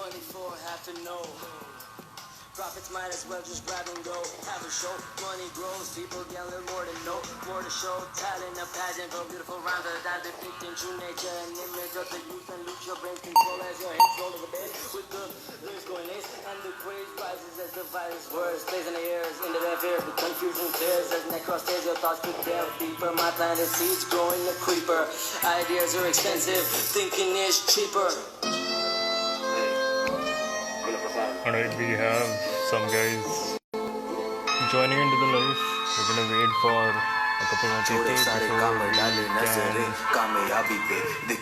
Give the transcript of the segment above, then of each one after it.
24 have to know. Profits might as well just grab and go. Have a show, money grows, people get a little more to know, more to show. Talent, a pageant for beautiful rhymes that depict in true nature and image of the youth and loot your brain control as your heads roll to the bed with the lyrics going ace and the craze rises as the violence words plays in the ears into their fears with confusion clears as Necros stares your thoughts could delve deeper. My plan is seeds growing a creeper. Ideas are expensive, thinking is cheaper. Alright, we have some guys joining into the live. We're gonna wait for a couple more people before we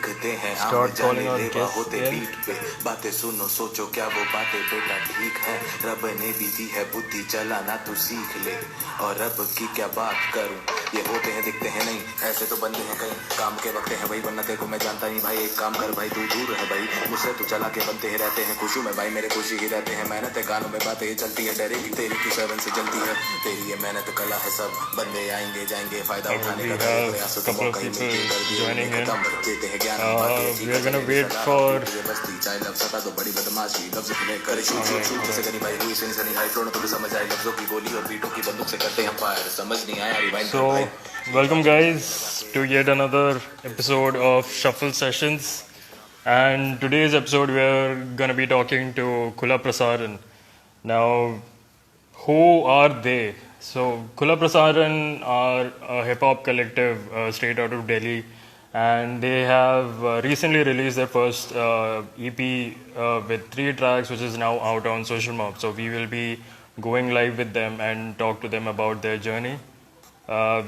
can start calling out guests in. बातें सुनो सोचो क्या वो बातें बेटा ठीक है रब ने भी दी है बुद्धि चलाना तू सीख ले और रब की क्या बात करूं ये होते हैं दिखते हैं नहीं ऐसे तो बनते हैं कहीं काम के वक्त है भाई वरना तेरे को मैं जानता नहीं भाई एक काम कर भाई तू दूर है भाई मुझसे तू चला के बनते ही रहते हैं खुशी में भाई मेरे खुशी ही रहते हैं मेहनत है गानों में बातें चलती है डरेगी तेरी की 7 से जलती है तेरी ये मेहनत कला है सब बंदे आएंगे जाएंगे फायदा उठाने का प्रयास तो मौका ही मिलते कर दिए खत्म देते हैं ज्ञान We are gonna wait for बस्ती चाहे लफ्ज़ आता तो बड़ी बदमाशी लफ्ज़ लेकर शूट से करी भाई हुई सुनी सनी हाई फ्लो न तो समझ आए लफ्ज़ों की गोली और बीटों की बंदूक से करते हैं फायर समझ नहीं आया rewind So, welcome guys to yet another episode of Shuffle Sessions. And today's episode we are going to be talking to Kula Prasaran. Now, who are they? So, Kula Prasaran are a hip-hop collective straight out of Delhi. And they have recently released their first EP with 3 tracks, which is now out on Social Mob. So, we will be going live with them and talk to them about their journey.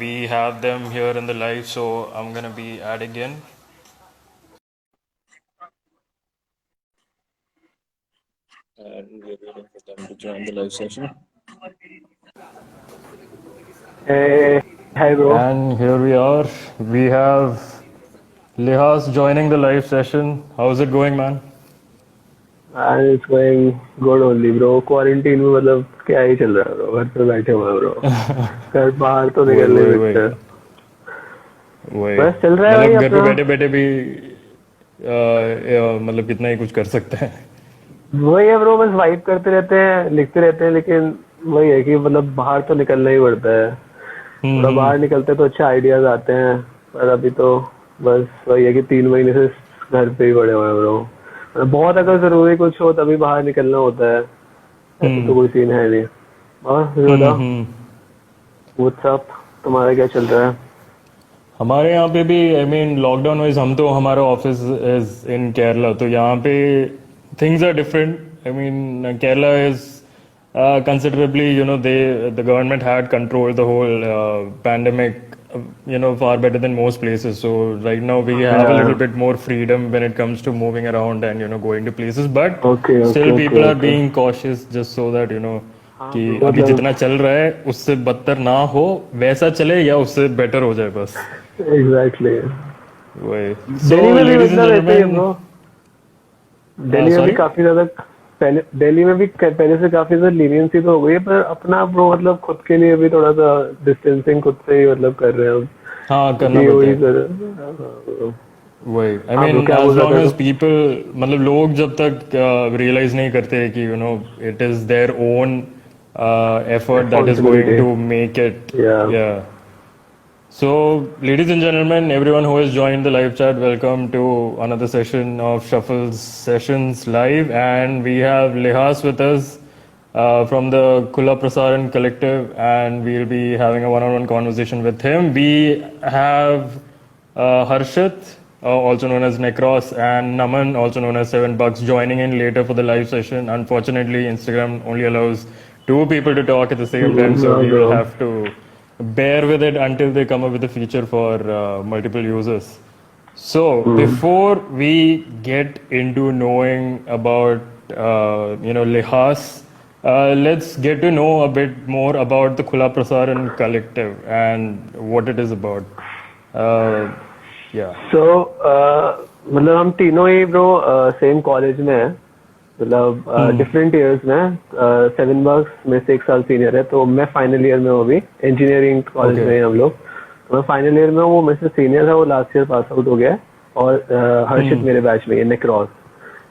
We have them here in the live, so I'm going to be adding in. And we're waiting for them to join the live session. Hey, hi bro. And here we are. We have Lihas joining the live session. How's it going, man? And it's going good only bro. Quarantine में मतलब क्या ही चल रहा है bro. घर पे बैठे हुए हैं bro. घर बाहर तो निकल नहीं सकते. वही बस चल रहा है भाई मतलब घर पे अपना. बैठे बैठे भी मतलब कितना ही कुछ कर सकते हैं. वही है bro, बस वाइब करते रहते हैं, लिखते रहते हैं, लेकिन वही है कि मतलब बाहर तो निकलना ही पड़ता है. थोड़ा बाहर निकलते तो अच्छे आइडियाज आते हैं, पर अभी तो बस वही है कि 3 महीने से घर पे ही पड़े हुए हैं ब्रो. बहुत अगर जरूरी कुछ हो तभी बाहर निकलना होता है, ऐसे तो कोई सीन है नहीं. और बताओ व्हाट्स अप, तुम्हारा क्या चल रहा है? हमारे यहाँ पे भी आई मीन लॉकडाउन वाइज हम तो हमारा ऑफिस इज इन केरला, तो यहाँ पे things are different. I mean Kerala is considerably, the government had controlled the whole pandemic, far better than most places. So right now we have a little bit more freedom when it comes to moving around and, going to places. But still people are being cautious just so that, कि अभी जितना चल रहा है उससे बदतर ना हो, वैसा चले या उससे बेटर हो जाए बस. Exactly. वही. दिल्ली में भी मतलब ऐसे ही bro. दिल्ली में भी काफी ज्यादा दिल्ली में भी पहले से काफी ज्यादा लीनियंसी तो हो गई है, पर अपना ब्रो मतलब खुद के लिए भी थोड़ा सा डिस्टेंसिंग खुद से ही मतलब कर रहे हैं. हाँ, करना पड़ता है. वही. I mean as long as people, मतलब लोग जब तक रियलाइज नहीं करते कि it is their own effort that is going to make it. Yeah. So, ladies and gentlemen, everyone who has joined the live chat, welcome to another session of Shuffles Sessions Live. And we have Lihas with us from the Kula Prasaran Collective, and we'll be having a one-on-one conversation with him. We have Harshit, also known as Necros, and Naman, also known as 7 Bucks, joining in later for the live session. Unfortunately, Instagram only allows 2 people to talk at the same time, so we will have to bear with it until they come up with a feature for multiple users. So, before we get into knowing about, Lihas, let's get to know a bit more about the Kula Prasaran Collective and what it is about. So, मतलब हम तीनों ही bro same college में हैं, मतलब different years में. 7 Bucks में से 1 साल सीनियर है, तो मैं फाइनल ईयर में हूँ अभी. इंजीनियरिंग कॉलेज में हैं हम लोग. तो मैं फाइनल ईयर में हूँ, वो मेरे से सीनियर है, वो लास्ट ईयर पास आउट हो गया है. और हर्षित मेरे बैच में है, नेक्रॉस.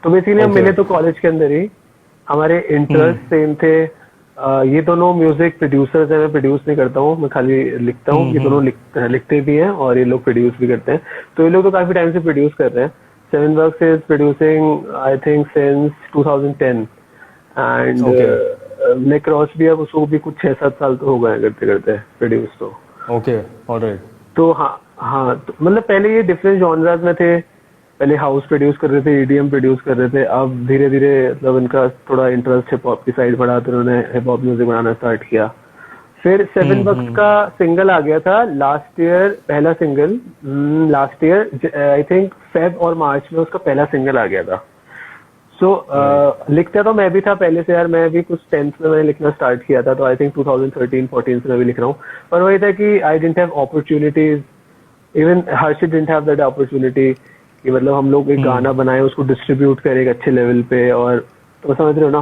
तो बेसिकली हम Okay. मिले तो कॉलेज के अंदर ही, हमारे इंटरेस्ट सेम थे। ये दोनों म्यूजिक प्रोड्यूसर्स हैं, मैं प्रोड्यूस नहीं करता हूँ, मैं खाली लिखता हूँ। ये दोनों लिखते भी हैं और ये लोग प्रोड्यूस भी करते हैं। तो ये लोग तो काफी टाइम से प्रोड्यूस कर रहे हैं। Seven works is producing I think since 2010 and Okay. नेक्रॉस भी, अब उसको भी कुछ 6-7 साल तो हो गए करते करते प्रोड्यूस तो। Okay. All right. तो हाँ हाँ, तो मतलब पहले ये डिफरेंट जॉनराज में थे। पहले हाउस प्रोड्यूस कर रहे थे, ईडीएम प्रोड्यूस कर रहे थे। अब धीरे धीरे मतलब इनका थोड़ा इंटरेस्ट हिप हॉप की साइड बढ़ा, तो उन्होंने हिप हॉप म्यूजिक बनाना स्टार्ट किया। फिर सेवन बक्स का सिंगल आ गया था लास्ट ईयर, पहला single last year I think Feb और मार्च में उसका पहला सिंगल आ गया था। सो लिखता तो मैं भी था पहले से यार, मैं भी कुछ 10th में मैंने लिखना स्टार्ट किया था, तो आई थिंक 2013-14 से मैं भी लिख रहा हूँ। पर वही था कि I didn't have opportunities, even Harshit didn't have that opportunity कि मतलब हम लोग एक गाना बनाए, उसको डिस्ट्रीब्यूट करें एक अच्छे लेवल पे, और तो समझ रहे हो ना।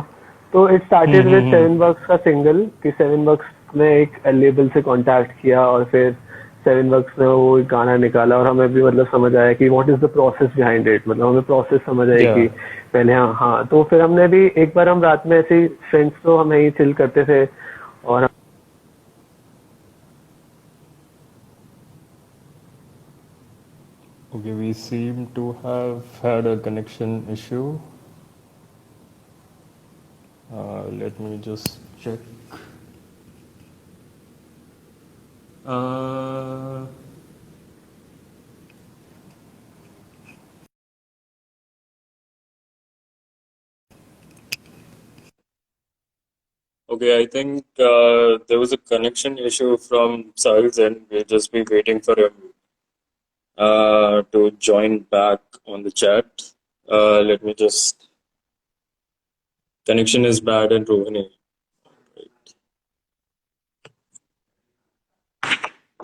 तो इट स्टार्टेड विद सेवन बक्स का सिंगल, कि सेवन बक्स ने एक लेबल से कांटेक्ट किया और फिर सेवन बक्स ने वो एक गाना निकाला, और हमें भी मतलब समझ आया कि what is the process behind it, मतलब हमें प्रोसेस समझ आई कि पहले हाँ। तो फिर हमने भी एक बार, हम रात में ऐसे ही फ्रेंड्स तो हम यही चिल करते थे और Okay, we seem to have had a connection issue. Let me just check. Okay, I think there was a connection issue from Sahil's end. We'll just be waiting for him to join back on the chat. Let me just. Connection is bad in Rohini. Right.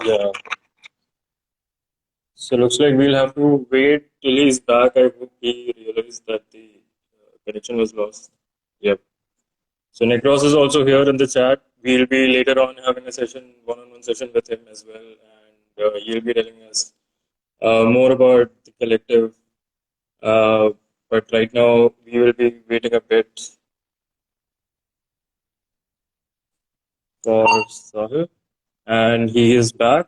Yeah. So looks like we'll have to wait till he's back. I hope he realized that the connection was lost. Yep. So Necros is also here in the chat. We'll be later on having a session, one-on-one session with him as well, and he'll be telling us more about the collective. But right now, we will be waiting a bit for Sahil, and he is back.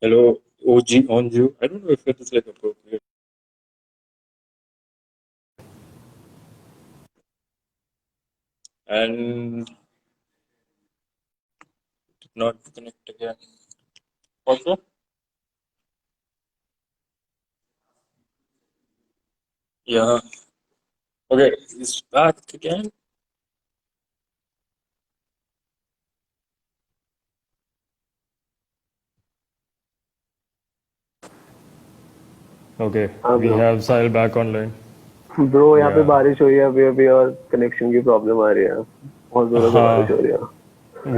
Hello, OG on you. I don't know if it is like appropriate. And did not connect again. Also, yeah. Okay, he's back again. Okay, we have Sahil back online. Bro यहाँ पे बारिश हुई है अभी अभी, और connection की problem आ रही है, बहुत जोरों से बारिश हो रही है।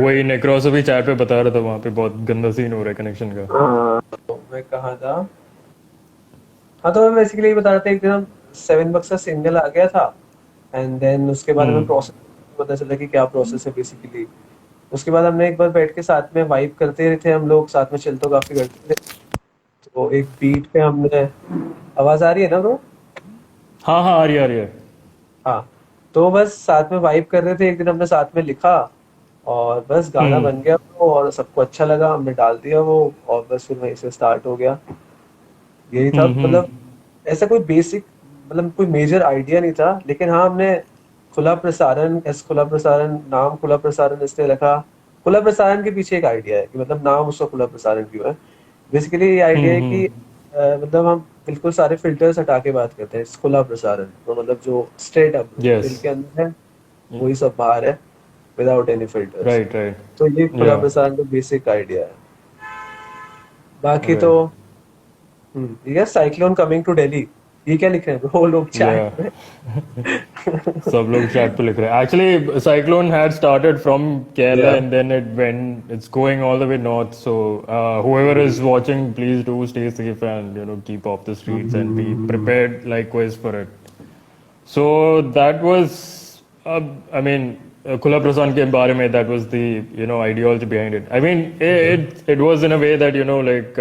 वही नेक्रोस अभी चैट पे बता रहा था, वहाँ पे बहुत गंदा सीन हो रहा है कनेक्शन का। तो मैं कहा था, हाँ तो मैं बेसिकली ये बता रहा था, एक दिन हम सेवन बक्स का सिंगल आ गया था, एंड देन उसके बाद हमें प्रोसेस पता चला कि क्या प्रोसेस है बेसिकली। उसके बाद हमने एक बार बैठ के साथ में वाइब करते रहे थे, हम लोग साथ में चिल तो काफी करते थे। तो एक बीट पे हमने, आवाज आ रही है ना ब्रो? हाँ हाँ, आ रही है। हाँ, तो बस साथ में वाइब कर रहे थे, एक दिन हमने साथ में लिखा और बस गाना बन गया वो, और सबको अच्छा लगा, हमने डाल दिया वो, और बस फिर वहीं से स्टार्ट हो गया। यही था, मतलब ऐसा कोई बेसिक, मतलब कोई मेजर आइडिया नहीं था, लेकिन हाँ हमने खुला प्रसारण, खुला प्रसारण, नाम खुला प्रसारण इसलिए रखा। खुला प्रसारण के पीछे एक आइडिया है कि मतलब नाम उसका खुला प्रसारण क्यों है। बेसिकली ये आइडिया है कि मतलब हम बिल्कुल सारे फिल्टर्स हटा के बात करते हैं, खुला प्रसारण तो मतलब जो स्ट्रेट अप दिल के अंदर है वही सब बाहर है, without any filters. Right right. तो ये खुला प्रसारण का बेसिक आइडिया है। बाकी तो ये साइक्लोन कमिंग टू दिल्ली, ये क्या लिख रहे हैं वो लोग चैट में? सब लोग चैट पे लिख रहे हैं। Actually cyclone had started from Kerala and then it's going all the way north, so whoever is watching, please do stay safe and keep off the streets and be prepared likewise for it. So that was I mean, Kula Prasan के बारे में, that was the, you know, ideology behind it. I mean, it was in a way that, you know, like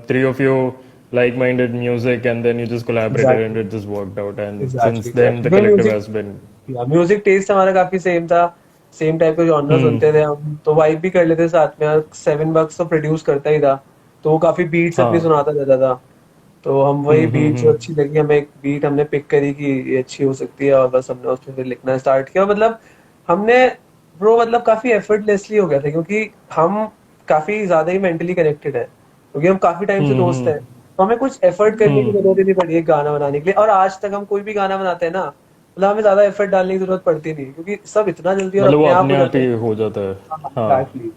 three of you like-minded music, and then you just collaborated and Exactly. it just worked out. And since Exactly. then, Exactly. the तो collective music has been. Music taste हमारा काफी same था, same type के genre सुनते थे हम, तो vibe भी कर लेते साथ में। सेवन बक्स तो प्रोड्यूस करता ही था, तो वो काफी बीट्स अपनी हाँ. सुनाता रहता था। तो हम वही बीट जो अच्छी लगी हमें, एक बीट हमने पिक करी कि ये अच्छी हो सकती है, और बस हमने उसमें फिर लिखना स्टार्ट किया। मतलब हमने ब्रो मतलब काफी एफर्टलेसली हो गया था, क्योंकि हम काफी ज्यादा ही मेंटली कनेक्टेड है, क्योंकि हम काफी टाइम से दोस्त हैं। तो हमें कुछ एफर्ट करने की जरूरत ही नहीं पड़ी एक गाना बनाने के लिए। और आज तक हम कोई भी गाना बनाते हैं ना, मतलब हमें ज्यादा एफर्ट डालने की जरूरत पड़ती नहीं, क्योंकि सब इतना जल्दी और मतलब वो अपने आप अपने हो आप जाता ही है। हो जाता है. हाँ. Exactly.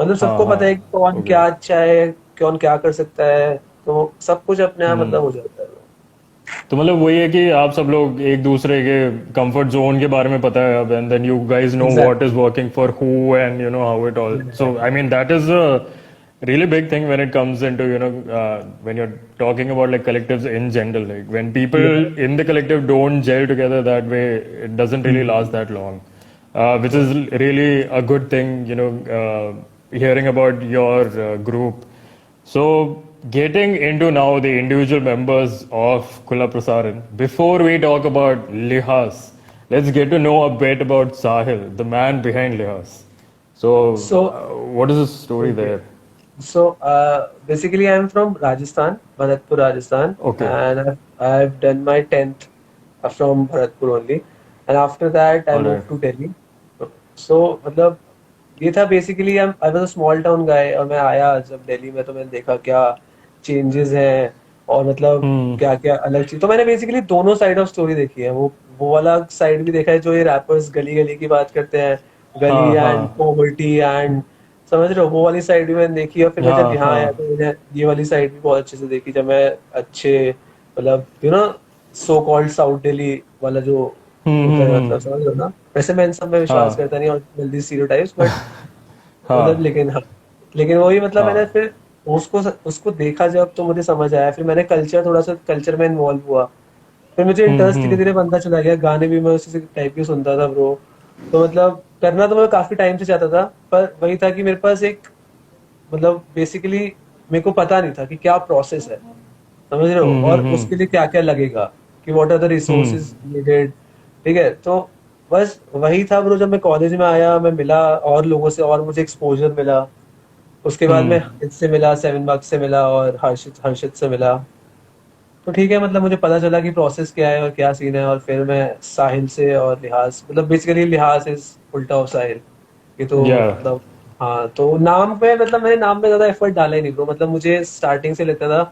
मतलब हाँ. सबको पता है कि कौन Okay. क्या अच्छा है, कौन क्या कर सकता है, तो सब कुछ अपने आप मतलब हो जाता है। तो मतलब वही है कि आप सब लोग एक दूसरे के कंफर्ट जोन के बारे में पता है अब, and then you guys know what is working for who, and you know how it all. So I mean that is a really big thing when it comes into, you know, when you're talking about like collectives in general, like when people in the collective don't gel together that way, it doesn't really last that long, which is really a good thing, you know, hearing about your group. So getting into now the individual members of Kula Prasaran, before we talk about Lihas, let's get to know a bit about Sahil, the man behind Lihas. So, So what is the story okay. there? So basically, I'm from Rajasthan, Bharatpur, Rajasthan, Okay. and I've done my 10th from Bharatpur only, and after that I Alright. moved to Delhi. So मतलब ये था basically, I was a small town guy, और मैं आया जब दिल्ली में तो मैंने देखा क्या चेंजेस हैं, और मतलब क्या क्या अलग चीज। तो मैंने बेसिकली दोनों साइड ऑफ स्टोरी देखी है। वो वाला साइड भी देखा है जो ये रैपर्स गली गली की बात करते हैं, गली हाँ एंड हाँ पॉवर्टी एंड, समझ रहे हो, वो वाली साइड भी मैंने देखी। और फिर मैं जब हाँ यहाँ आया हाँ. तो मैंने ये वाली साइड भी बहुत अच्छे से देखी, जब मैं अच्छे मतलब you know so called south Delhi वाला जो होता है, मतलब समझ रहे हो ना। वैसे मैं इन सब में विश्वास हाँ करता नहीं, और जल्दी स्टीरियोटाइप्स, बट मतलब हाँ. लेकिन हाँ, लेकिन वही मतलब मैंने हाँ. फिर उसको उसको देखा जब, तो मुझे समझ आया। फिर मैंने थोड़ा सा कल्चर में इन्वॉल्व हुआ, फिर मुझे इंटरेस्ट धीरे धीरे बनता चला गया। गाने भी मैं उसी टाइप के सुनता था ब्रो। तो मतलब करना तो मैं काफी टाइम से चाहता था, पर वही था कि मेरे पास एक मतलब बेसिकली मेरे को पता नहीं था कि क्या प्रोसेस है, समझ रहे हो, और उसके लिए क्या क्या लगेगा, कि what are the resources needed. ठीक है, तो बस वही था ब्रो। जब मैं कॉलेज में आया, मैं मिला और लोगों से, और मुझे एक्सपोजर मिला। उसके बाद मैं इससे मिला, सेवन मार्क्स से मिला, और हर्षित हर्षित से मिला। तो ठीक है, मतलब मुझे पता चला कि प्रोसेस क्या है और क्या सीन है। और फिर मैं साहिल से, और लिहाज, मतलब बेसिकली लिहाज इज उल्टा ऑफ साहिल, ये तो Yeah. मतलब हाँ। तो नाम पे मतलब मैंने नाम में ज्यादा एफर्ट डाला ही नहीं ब्रो। मतलब मुझे स्टार्टिंग से लगता था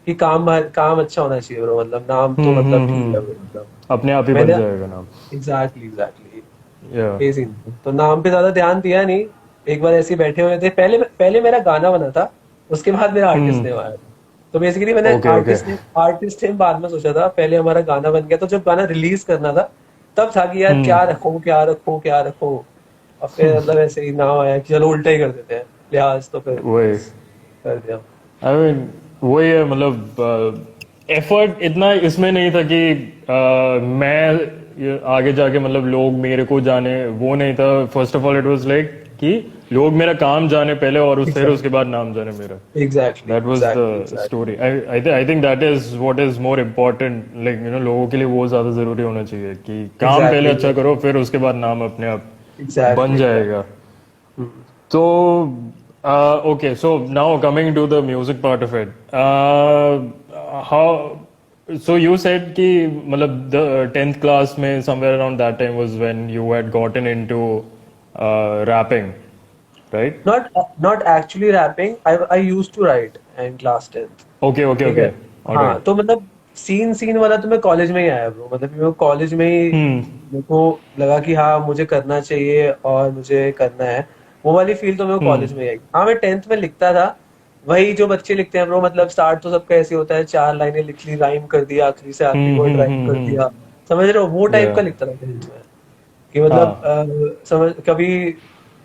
कि काम अच्छा होना चाहिए ब्रो, मतलब नाम तो मतलब ठीक है ब्रो, मतलब अपने आप ही बन मैंने जाएगा नाम. Exactly Yeah. ये सीन था। तो नाम पे ज्यादा ध्यान दिया नहीं। एक बार ऐसे ही बैठे हुए थे, पहले पहले मेरा गाना बना था, उसके बाद मेरा आर्टिस्ट नेम आया। तो बेसिकली मैंने Okay, okay. आर्टिस्ट नेम बाद में सोचा था, पहले हमारा गाना बन गया। तो जब गाना रिलीज करना था, तब था कि यार क्या रखो क्या रखो क्या रखो। और फिर मतलब ऐसे ही नाम आया कि चलो उल्टा ही कर देते हैं, लिहाज, तो फिर वही. बस कर दिया। आई मीन वही है, मतलब एफर्ट इतना इसमें नहीं था कि मैं ये आगे जाके मतलब लोग मेरे को जाने, वो नहीं था. First of all it was like कि लोग मेरा काम जाने पहले, और फिर उसके बाद नाम जाने मेरा. Exactly That was the story. I think that is what is more important. Like, you know, लोगों के लिए वो ज्यादा जरूरी होना चाहिए कि काम पहले अच्छा करो, फिर उसके बाद नाम अपने आप बन जाएगा. So, okay. So now coming to the music part of it, how? So you said कि मतलब the 10th class में somewhere around that time was when you had gotten into rapping, right? Not actually rapping. I used to write in class 10th. Okay, okay, ठीक है, okay. All हाँ। right. तो मतलब scene वाला तो मैं college में ही आया ब्रो। मतलब मैं कॉलेज में ही मेरे को लगा कि हाँ मुझे करना चाहिए और मुझे करना है, वो वाली फील तो मेरे को कॉलेज में ही आई। हाँ, मैं 10th में लिखता था वही जो बच्चे लिखते हैं ब्रो। मतलब स्टार्ट तो सबका ऐसे होता है, 4 लाइनें लिख ली, राइम कर दिया, आखिरी से आखिरी वर्ड राइम कर दिया, समझ रहे हो, वो टाइप का Yeah. लिखता था 10th में। कि मतलब समझ, कभी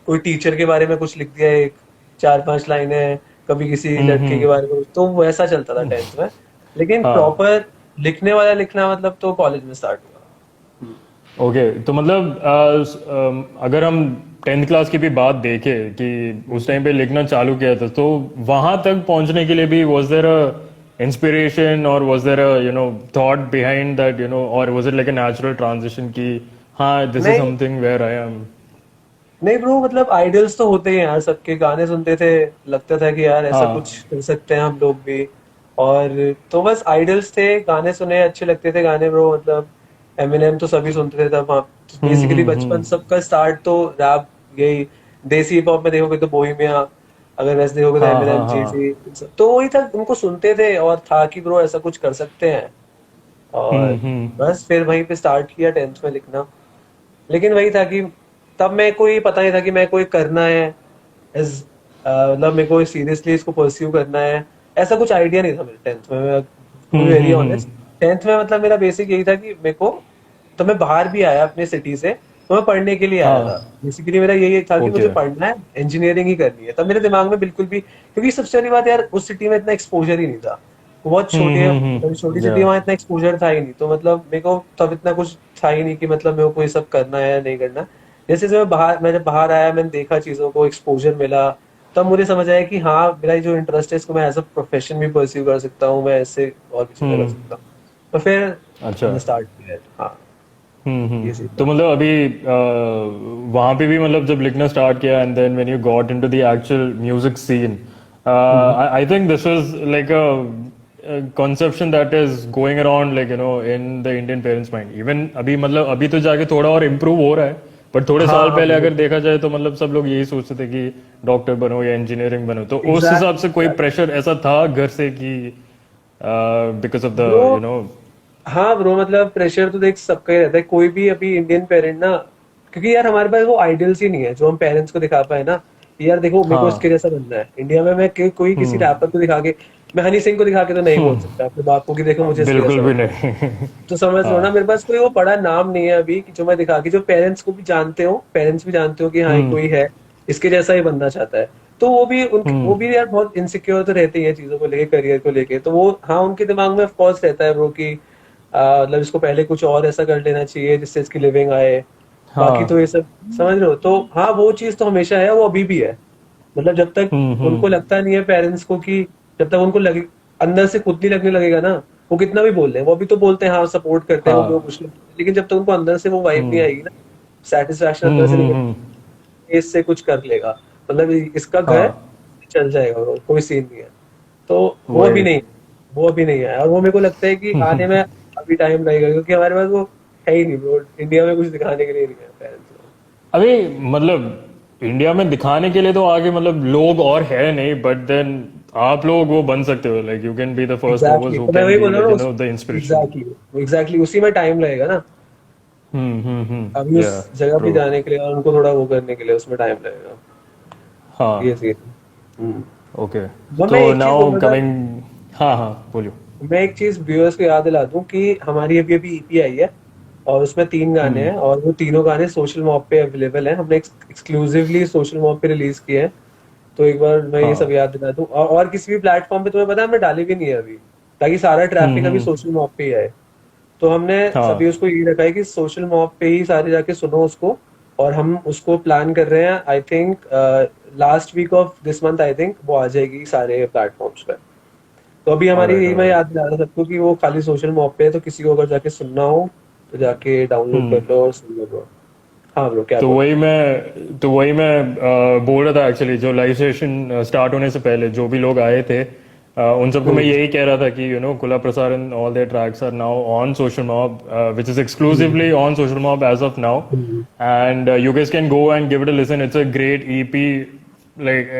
कोई टीचर के बारे में कुछ लिख दिया, एक 4-5 लाइनें, कभी किसी लड़के के बारे में, तो वैसा चलता था 10th में। लेकिन हाँ. प्रॉपर लिखने वाला लिखना मतलब तो कॉलेज में स्टार्ट हुआ। ओके तो मतलब अगर हम 10th क्लास की भी बात देखें कि उस टाइम पे लिखना चालू किया था, तो वहां तक पहुंचने के लिए भी वाज देयर अ इंस्पिरेशन और was there a thought behind that और was it like a natural transition कि हाँ दिस इज नहीं समथिंग वेयर आई एम? नहीं ब्रो, मतलब आइडल्स तो होते ही हैं यार, सबके गाने सुनते थे, लगता था कि यार ऐसा हाँ। कुछ कर सकते हैं हम लोग भी। और तो बस आइडल्स थे, गाने सुने, अच्छे लगते थे गाने ब्रो। मतलब एमिनेम तो सभी सुनते थे तब। हाँ, बेसिकली बचपन हम्म। सबका स्टार्ट तो रैप, यही देसी हिप हॉप में देखोगे तो बोहेमिया, अगर वैसे देखोगे तो हाँ हाँ एमिनेम, हाँ। जेजी, तो वही था, उनको सुनते थे और था कि ब्रो ऐसा कुछ कर सकते हैं। और हम्म। बस फिर वहीं पे स्टार्ट किया 10th में लिखना। लेकिन वही था कि तब मेरे को ये पता नहीं था कि मैं कोई करना है एज, मतलब मेरे को सीरियसली इसको परस्यू करना है, ऐसा कुछ आइडिया नहीं था मेरे 10th में। मैं to be very honest, 10th में मतलब मेरा बेसिक यही था कि मेरे को, तो मैं बाहर भी आया अपने सिटी से, तो मैं पढ़ने के लिए आया था। हाँ। बेसिकली मेरा यही था कि मुझे ओके। पढ़ना है, इंजीनियरिंग ही करनी है। तब मेरे दिमाग में बिल्कुल भी, क्योंकि सबसे बड़ी बात यार, उस सिटी में इतना एक्सपोजर ही नहीं था। वो बहुत छोटी सिटी, या। वहां इतना एक्सपोजर था ही नहीं, तो मतलब मेरे को तब इतना कुछ था ही नहीं कि मतलब मेरे को ये सब करना है या नहीं करना। जैसे जैसे मैं जब बाहर आया, मैंने देखा चीजों को, एक्सपोजर मिला, तब मुझे समझ आया कि हाँ मेरा ये जो इंटरेस्ट है इसको मैं एज अ प्रोफेशन भी परस्यू कर सकता हूँ, मैं ऐसे और भी चीजें कर हम्म। सकता हूँ। तो फिर अच्छा। मैंने स्टार्ट किया। हाँ, ये सीख तो था। मतलब अभी वहां पे भी मतलब जब लिखना स्टार्ट किया and then when you got into the actual music scene, I think this was like a conception that is going around like in the Indian parents mind even अभी मतलब अभी तो जाके थोड़ा और इम्प्रूव हो रहा है, बट थोड़े हाँ साल हाँ पहले वो अगर देखा जाए तो मतलब सब लोग यही सोचते थे कि डॉक्टर बनो या इंजीनियरिंग बनो, तो उस हिसाब से कोई एग्जैक्टली प्रेशर ऐसा था घर से कि because of the bro. You know? हाँ ब्रो, मतलब प्रेशर तो देख सबका ही रहता है, कोई भी अभी इंडियन पेरेंट ना, क्योंकि यार हमारे पास वो आइडियल्स ही नहीं है जो हम पेरेंट्स को दिखा पाए ना कि यार देखो मेरे को इसके हाँ। जैसा बनना है। इंडिया में मैं कोई किसी हम्म। रैपर को दिखा के, मैं हनी सिंह को दिखा के तो नहीं बोल सकता अपने बाप को कि देखो मुझे इसके बिल्कुल जैसा भी बनना है। नहीं। तो समझ लो ना, हाँ। मेरे पास कोई वो बड़ा नाम नहीं है अभी कि जो मैं दिखा के, जो पेरेंट्स को भी जानते हो, पेरेंट्स भी जानते हो कि हाँ ये हम्म। कोई है, इसके जैसा ही बनना चाहता है। तो वो हम्म। भी यार बहुत इनसिक्योर तो रहते ही है चीजों को लेके, करियर को लेके। तो वो हाँ उनके दिमाग में ऑफ कोर्स रहता है ब्रो कि मतलब इसको पहले कुछ और ऐसा कर लेना चाहिए जिससे इसकी लिविंग आए। बाकी तो ये हाँ। सब समझ रहे हो। तो हाँ वो चीज तो हमेशा है, वो अभी भी है। मतलब जब तक उनको हम्म। लगता नहीं है पेरेंट्स को कि, जब तक उनको लगे, अंदर से खुद नहीं लगने लगेगा ना, वो कितना भी बोल रहे हैं, वो अभी तो बोलते हैं हाँ सपोर्ट करते हैं, वो भी वो हाँ। कुछ नहीं, लेकिन जब तक उनको अंदर से वो वाइब नहीं हम्म। आएगी ना, सेटिस्फैक्शन अंदर से नहीं, हम्म। इससे कुछ कर लेगा, मतलब इसका घर हाँ। चल जाएगा, वो कोई सीन नहीं है। तो वो अभी वही। नहीं, वो अभी नहीं है। और वो मेरे को लगता है कि आने में अभी टाइम लगेगा, क्योंकि हमारे पास वो है ही नहीं ब्रो, इंडिया में कुछ दिखाने के लिए नहीं है पेरेंट्स को। अभी मतलब इंडिया में दिखाने के लिए तो आगे मतलब लोग और है नहीं, बट देन आप लोग वो बन सकते हो, like you can be the first movers exactly, who तो मैं कैन वही बी बोल रहा लाइक हूँ ना द इंस्पिरेशन। एग्जैक्टली एग्जैक्टली उसी में टाइम लगेगा ना, अभी उस या। जगह पे ट्रू। जाने के लिए और उनको थोड़ा वो करने के लिए उसमें टाइम लगेगा। ये हाँ। सीन। हम्म। ओके। तो मैं तो एक चीज बोल नाउ रहा था, कमिंग। हाँ हाँ बोलियो। मैं एक चीज व्यूअर्स को याद दिला दूं कि हमारी अभी अभी ईपी आई है, और उसमें 3 गाने हैं, और वो तीनों गाने सोशल मॉब पे अवेलेबल हैं। हमने एक्सक्लूसिवली सोशल मॉब पे रिलीज किए हैं। तो एक बार मैं ये सब हाँ। याद दिला दूं, और किसी भी प्लेटफॉर्म पे तुम्हें पता है हमने डाली भी नहीं है अभी, ताकि सारा ट्रैफिक अभी सोशल मॉब पे ही है। तो हमने सभी हाँ। उसको ये रखा है कि सोशल मॉब पे ही सारे जाके सुनो उसको। और हम उसको प्लान कर रहे हैं, I think last week of this month, I think वो आ जाएगी सारे प्लेटफॉर्म्स पे। तो अभी हमारी ऑलराइट यही मैं ऑलराइट। याद दिला रहा सबको कि वो खाली सोशल मॉब पे है, तो किसी को अगर जाके सुनना हो तो जाके डाउनलोड कर लो और सुन लो ब्रो। हाँ ब्रो, क्या बोल रहे तो वही मैं बोल रहा था एक्चुअली, जो लाइव सेशन स्टार्ट होने से पहले जो भी लोग आए थे, उन सबको हो? मैं यही कह रहा था कि Kula Prasad and all their tracks are now on social mob, which is exclusively on social mob as of now, hmm. and you guys can go and give it a listen. It's a great EP. Like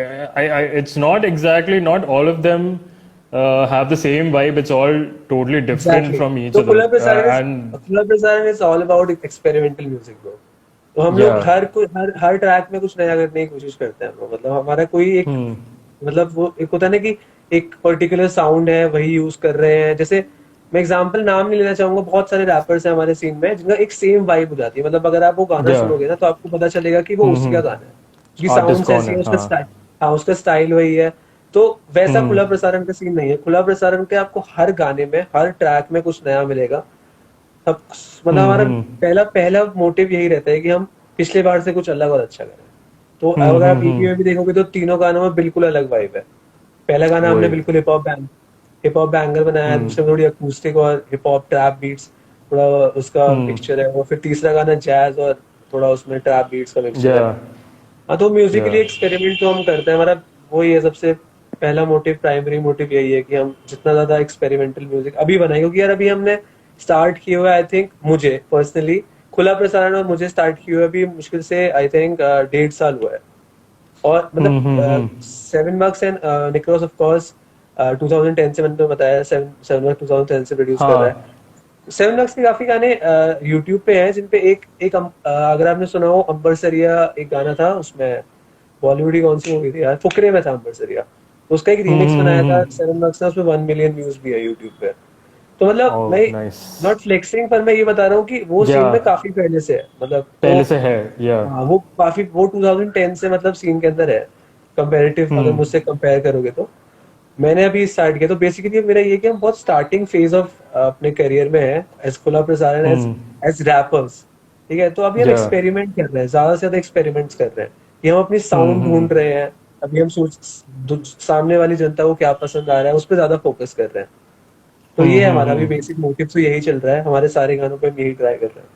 it's not exactly, not all of them have the same vibe. It's all totally different exactly. from each तो other, and खुला प्रसारण is all about experimental music bro. तो हम लोग yeah. हर track में कुछ नया करने की कोशिश करते हैं bro। मतलब हमारा कोई एक, मतलब वो एक होता है ना कि एक पर्टिकुलर साउंड है वही यूज कर रहे हैं। जैसे मैं एग्जांपल नाम नहीं लेना चाहूंगा, बहुत सारे रैपर्स हैं हमारे सीन में जिनका एक सेम वाइब हो जाती है। मतलब अगर आप वो गाना Yeah. सुनोगे ना तो आपको पता चलेगा कि वो उसी का गाना है, उसकी आर्टिस्ट साउंड्स कौन ऐसी है? है, उसका हाँ। स्टाइल, हाँ उसका स्टाइल वही है। तो वैसा खुला प्रसारण का सीन नहीं है। खुला प्रसारण के आपको हर गाने में, हर ट्रैक में कुछ नया मिलेगा। सब मतलब हमारा पहला पहला मोटिव यही रहता है कि हम पिछले बार से कुछ अलग और अच्छा करें। तो अगर आप ईपी में भी देखोगे तो तीनों गानों में बिल्कुल अलग वाइब है। पहला गाना हमने वही बिल्कुल हिप हॉप बैंगर बनाया, दूसरे में थोड़ी अकूस्टिक और हिप हॉप ट्रैप बीट्स थोड़ा उसका मिक्सचर है, और फिर तीसरा गाना जैज और थोड़ा उसमें ट्रैप बीट्स का मिक्सचर या है। हाँ, तो म्यूजिकली या एक्सपेरिमेंट तो हम करते हैं, हमारा वही है सबसे पहला मोटिव, प्राइमरी मोटिव यही है कि हम जितना ज्यादा एक्सपेरिमेंटल म्यूजिक अभी बनाए, क्योंकि यार अभी हमने स्टार्ट किए हुए, आई थिंक मुझे पर्सनली खुला प्रसारण और मुझे स्टार्ट किए हुए अभी मुश्किल से आई थिंक 1.5 साल हुआ है। और मतलब सेवन मार्क्स एंड निक्रोस ऑफ कोर्स 2010 से, मैंने तो बताया, सेवन सेवन मार्क्स 2010 से प्रोड्यूस कर रहा हाँ है। सेवन मार्क्स के काफी गाने यूट्यूब पे हैं, जिनपे एक अगर आपने सुना हो अंबर सरिया एक गाना था, उसमें बॉलीवुड की कौन सी मूवी थी यार, फुकरे में था अंबर सरिया, तो उसका एक रीमिक्स बनाया था सेवन मार्क्स ने, उसमें 1 मिलियन व्यूज भी है यूट्यूब पे। तो मतलब ओह मैं नाइस नॉट फ्लेक्सिंग, पर मैं ये बता रहा हूँ कि वो या सीन में काफी पहले से है, मतलब पहले से है या हाँ, वो काफी वो 2010 से मतलब सीन के अंदर है, कंपैरेटिव अगर मुझसे कंपेयर करोगे तो। मैंने अभी स्टार्ट किया, तो बेसिकली मेरा ये कि हम बहुत स्टार्टिंग फेज ऑफ अपने करियर में है एज खुला प्रसारण, एज एज रैपर्स। ठीक है, तो अभी हम या एक्सपेरिमेंट कर रहे हैं, ज्यादा से ज्यादा एक्सपेरिमेंट्स कर रहे हैं कि हम अपनी साउंड ढूंढ रहे हैं। अभी हम सामने वाली जनता को क्या पसंद आ रहा है उस पर ज्यादा फोकस कर रहे हैं। तो ये है हमारा अभी बेसिक मोटिव, तो यही चल रहा है, हमारे सारे गानों पे हम यही ट्राई कर रहे हैं।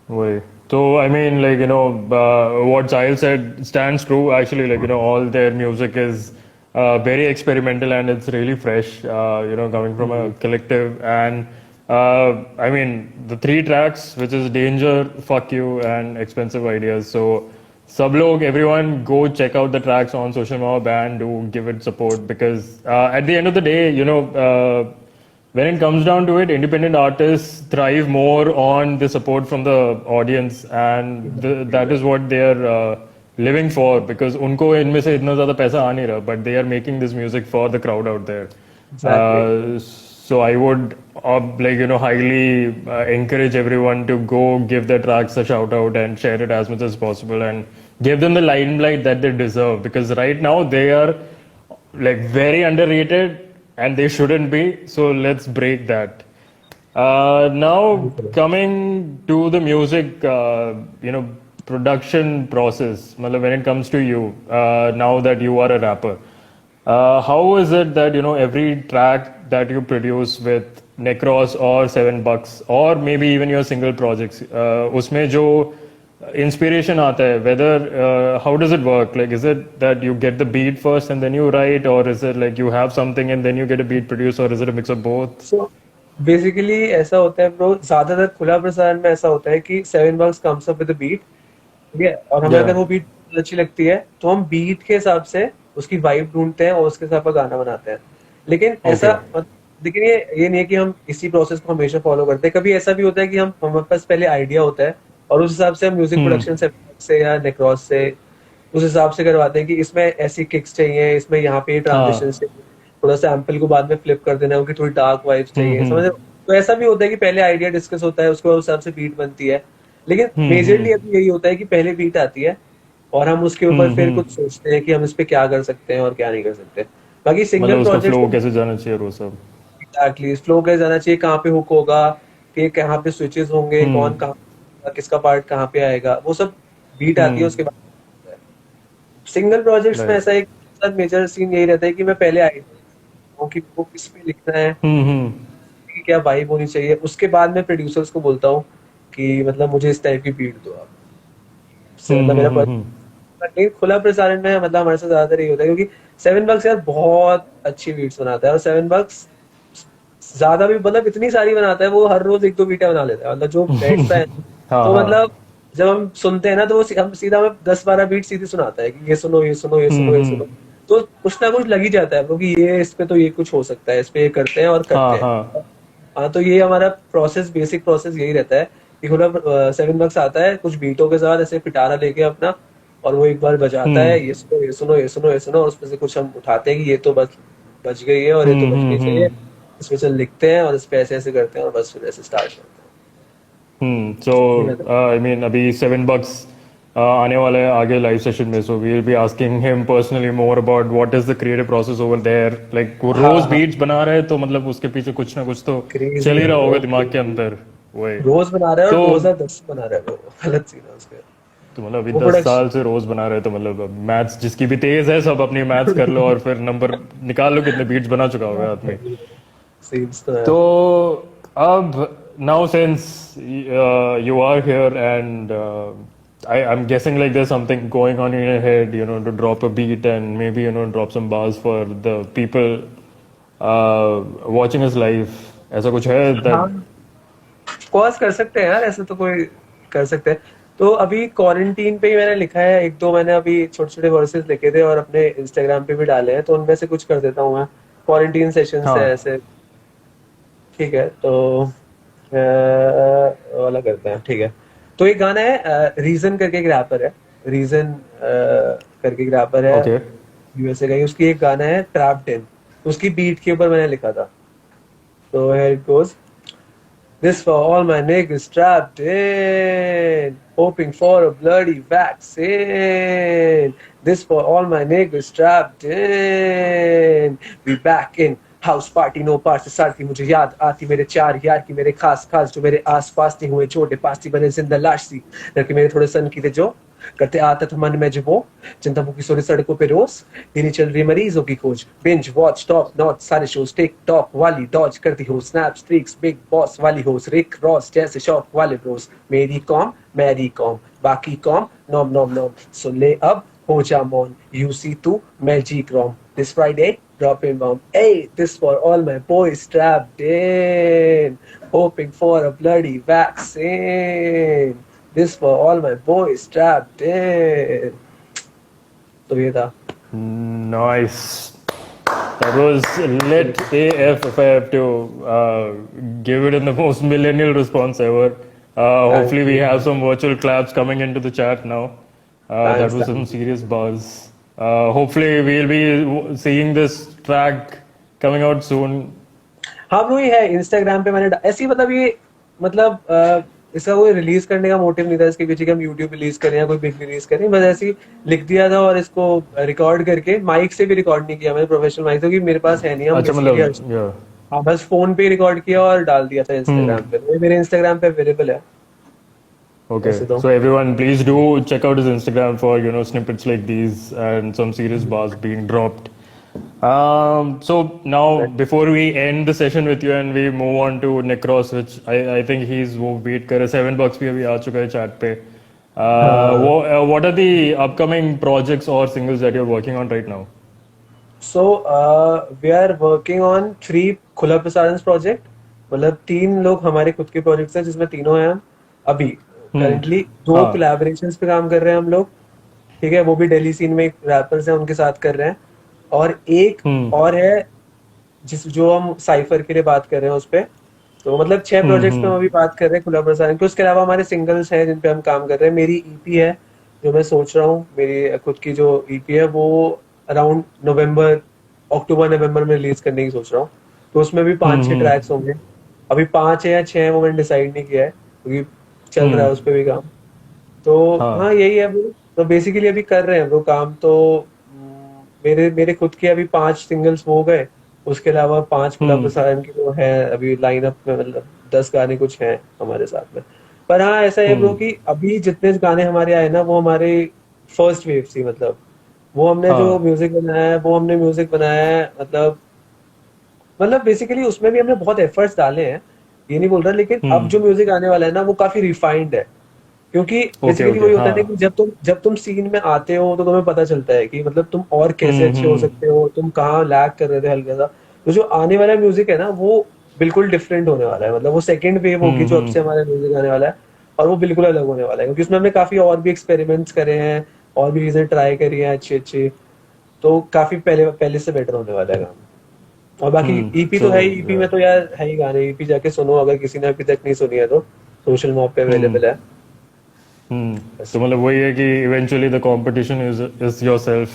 way. So I mean, like what Sahil said stands true. Actually, all their music is very experimental and it's really fresh. Coming from a collective, and I mean the three tracks, which is Danger, Fuck You, and Expensive Ideas. So, Sublog, everyone go check out the tracks on Social Mob and do give it support because at the end of the day, when it comes down to it, independent artists thrive more on the support from the audience, and that is what they are living for. Because उनको इनमें से इतना ज़्यादा पैसा आ नहीं रहा, but they are making this music for the crowd out there. Exactly. So I would highly encourage everyone to go give their tracks a shout out and share it as much as possible and give them the limelight that they deserve. Because right now they are like very underrated and they shouldn't be. So let's break that. Now coming to the music, production process. Matlab, when it comes to you, now that you are a rapper, how is it that every track that you produce with Necros or $7 or maybe even your single projects, उसमें जो inspiration आता है, whether how does it work? Like, is it that you get the beat first and then you write, or is it like you have something and then you get a beat produced, or is it a mix of both? So basically ऐसा होता है bro, ज्यादातर खुला प्रसारण में ऐसा होता है कि $7 comes up with a beat, ठीक है, और हमें अगर वो बीट अच्छी लगती है तो हम बीट के हिसाब से उसकी वाइब ढूंढते हैं और उसके हिसाब पर गाना बनाते हैं। लेकिन ऐसा लेकिन ये नहीं है कि हम इसी प्रोसेस को हमेशा फॉलो करते हैं। कभी ऐसा भी होता है कि हमारे पास पहले आइडिया होता है और उस हिसाब से हम म्यूजिक प्रोडक्शन से या नेक्रॉस से उस हिसाब से करवाते हैं कि इसमें ऐसी किक्स चाहिए, इसमें यहाँ पे ट्रांजिशन चाहिए, थोड़ा सा सैंपल को बाद में फ्लिप कर देना है, उनकी थोड़ी डार्क वाइब्स चाहिए, समझ रहे हो? तो ऐसा भी होता है कि पहले आइडिया डिस्कस होता है, उसके बाद उस हिसाब से बीट बनती है। लेकिन मेजरली अभी यही होता है कि पहले बीट आती है और हम उसके ऊपर फिर कुछ सोचते हैं कि हम इस पे क्या कर सकते हैं और क्या नहीं कर सकते। बाकी सिंगल प्रोजेक्ट फ्लो कैसे जाना चाहिए वो सब, एग्जैक्टली फ्लो कैसे जाना चाहिए, कहाँ पे हुक होगा, कि कहाँ पे स्विचेस होंगे, कौन कहाँ किसका पार्ट कहाँ पे आएगा, वो सब बीट आती है उसके बाद। सिंगल प्रोजेक्ट्स में ऐसा एक मेजर सीन यही रहता है कि मैं पहले आइडिया कि वो किस पे लिखना है, कि क्या वाइब होनी चाहिए, उसके बाद मैं प्रोड्यूसर्स को बोलता हूँ कि मतलब मुझे इस टाइप की बीट दो आप। मतलब मेरा खुला प्रसारण में मतलब हमारे साथ ज्यादातर यही होता है, क्योंकि $7 यार बहुत अच्छी बीट्स बनाता है और $7 ज्यादा भी मतलब इतनी सारी बनाता है, वो हर रोज 1-2 बीटें बना लेता है, मतलब जो बैठता है तो मतलब जब हम सुनते हैं ना तो वो हम सीधा हमें 10-12 बीट सीधे सुनाता है कि ये सुनो ये सुनो ये सुनो ये सुनो, तो कुछ ना कुछ लग ही जाता है क्योंकि ये इस पे तो ये कुछ हो सकता है, इस पे ये करते हैं और करते हैं। हाँ, तो ये हमारा प्रोसेस, बेसिक प्रोसेस यही रहता है कि खुला $7 आता है कुछ बीटों के साथ ऐसे पिटारा लेके अपना, और वो एक बार बजाता है ये सुनो ये सुनो ये सुनो ये सुनो, और उसमें से कुछ हम उठाते हैं कि ये तो बच गई है और ये तो बचनी चाहिए, इसमें चल लिखते हैं और इस पे ऐसे ऐसे करते हैं और बस फिर ऐसे स्टार्ट करते हैं। So I mean अभी $7 आने वाला है आगे लाइव सेशन में, so we will be asking him personally more about what is the creative process over there, like वो रोज बीट्स बना रहे हैं तो मतलब उसके पीछे कुछ ना कुछ तो चल ही रहा होगा दिमाग के अंदर, वही रोज बना रहा है और तो 2010 बना रहा है वो, गलत सीन है उसके। तो मतलब अभी वो 10 साल प्रोडक्शन से रोज बना रहे, तो मतलब मैथ्स जिसकी भी तेज है सब अपनी मैथ्स कर लो और फिर नंबर निकाल लो कितने बीट्स बना चुका होगा आदमी। सीन्स तो है। तो अब now since you are here and I'm guessing like there's something going on in your head, to drop a beat and maybe drop some bars for the people watching us live. ऐसा कुछ है हाँ, that cause कर सकते हैं यार, ऐसे तो कोई कर सकते हैं। तो अभी क्वारंटीन पे ही मैंने लिखा है एक दो, मैंने अभी छोटे छोटे वर्सेस लिखे थे और अपने इंस्टाग्राम पे भी डाले हैं, तो उनमें से कुछ कर देता हूँ मैं। क्वारंटीन सेशंस है हाँ ऐसे, ठीक है। तो वाला करते हैं, ठीक है। तो एक गाना है रीजन करके, एक रैपर है रीजन करके, एक रैपर है ओके यूएसए का ही, उसकी एक गाना है ट्रैप्ड इन, उसकी बीट के ऊपर मैंने लिखा था। तो here it goes. This for all my niggas trapped in, hoping for a bloody vaccine. This for all my niggas trapped in. We back in house party, no party साथ की मुझे याद आती मेरे चार यार की, मेरे खास खास जो मेरे आस पास नहीं हुए छोटे पास बने जिंदा लाश सी, लड़के मेरे थोड़े सन की थे जो करते आता था मन में जो वो चिंता की सोरी सड़कों पे रोज, यही चल रही मरीजों की खोज, बिंज वॉच टॉप नॉट सारे शोज, टिक टॉक वाली डॉज करती हो, स्नैप स्ट्रीक्स बिग बॉस वाली होस, रिक रॉस जैसे शॉक वाले ब्रोस, मेरी कॉम मैरी कॉम बाकी कॉम नॉम नॉम नॉम, सो ले अब हो जा मॉन यूसी तू मैं जी क्रॉम, this Friday dropping bomb. Hey, this for all my boys trapped in, hoping for a bloody vaccine. This for all my boys trapped in. तो ये था। nice. That was lit AF if I have to give it in the most millennial response ever. Hopefully we have some virtual claps coming into the chat now. That was some serious buzz. Hopefully we'll be seeing this track coming out soon. हाँ bro, ये है Instagram पे मैंने ऐसी, मतलब ये मतलब इसका कोई रिलीज करने का मोटिव नहीं था इसके पीछे कि हम यूट्यूब रिलीज करें या कोई बिग रिलीज करें, बस ऐसे ही लिख दिया था और इसको रिकॉर्ड करके, माइक से भी रिकॉर्ड नहीं किया मैंने, प्रोफेशनल माइक क्योंकि मेरे पास है नहीं। हम अच्छा मतलब हाँ, बस फोन पे रिकॉर्ड किया और डाल दिया था इंस्टाग्राम पे, तो ये मेरे इंस्टाग्राम पे अवेलेबल है। Okay, so everyone, please do check out his Instagram for snippets like these and some serious bars being dropped. So now before we end the session with you and we move on to Necros, which I think he's वो wait कर $7 भी अभी आ चुका है chat पे. What are the upcoming projects or singles that you're working on right now? So we are working on 3 खुला प्रसारण project, मतलब 3 लोग हमारे खुद के प्रोजेक्ट्स हैं जिसमें तीनों हैं हम अभी करंटली 2 कोलैबोरेशंस पे काम कर रहे हैं हम लोग, ठीक है। वो भी दिल्ली सीन में रैपर्स हैं उनके साथ कर रहे हैं, और एक और है जो हम साइफर के लिए बात कर रहे हैं उस पे। तो मतलब 6 प्रोजेक्ट्स पे हम अभी बात कर रहे हैं खुला प्रसारण के। उसके अलावा हमारे सिंगल्स हैं जिन पे हम काम कर रहे हैं। मेरी ईपी है जो मैं सोच रहा हूँ, मेरी खुद की जो ईपी है वो अराउंड अक्टूबर नवंबर में रिलीज करने की सोच रहा हूँ। तो उसमें भी 5-6 ट्रैक्स होंगे। अभी 5 है या 6 है वो मैंने डिसाइड नहीं किया है क्योंकि चल रहा है उस पे भी काम। तो हाँ यही है ब्रो। तो बेसिकली अभी कर रहे हैं ब्रो काम। तो मेरे खुद के अभी 5 सिंगल्स हो गए, उसके अलावा 5 खुला प्रसारण की जो है अभी लाइनअप में, मतलब 10 गाने कुछ हैं हमारे साथ में। पर हाँ ऐसा है ब्रो कि अभी जितने गाने हमारे आए ना वो हमारे फर्स्ट वेव थी, मतलब वो हमने जो म्यूजिक बनाया है वो हमने म्यूजिक बनाया है, मतलब बेसिकली उसमें भी हमने बहुत एफर्ट्स डाले हैं, ये नहीं बोल रहा, लेकिन अब जो म्यूजिक आने वाला है ना वो काफी रिफाइंड है। क्योंकि बेसिकली वही होता है कि जब तुम सीन में आते हो तो तुम्हें पता चलता है कि मतलब तुम और कैसे अच्छे हो सकते हो, तुम कहाँ लैग कर रहे थे हल्का सा। तो जो आने वाला म्यूजिक है ना वो बिल्कुल डिफरेंट होने वाला है, मतलब वो सेकंड वेव होगी जो अब से हमारा म्यूजिक आने वाला है, और वो बिल्कुल अलग होने वाला है क्योंकि उसमें हमने काफी और भी एक्सपेरिमेंट्स करे हैं और भी चीजें ट्राई करी हैं अच्छी। तो काफी पहले से बेटर होने वाला है काम। और बाकी ईपी तो है ही, ईपी में तो यार है ही गाने, ईपी जाके सुनो अगर किसी ने अभी तक नहीं सुनी है तो, सोशल मॉब पे अवेलेबल है। तो मतलब वही है कि eventually the competition is yourself,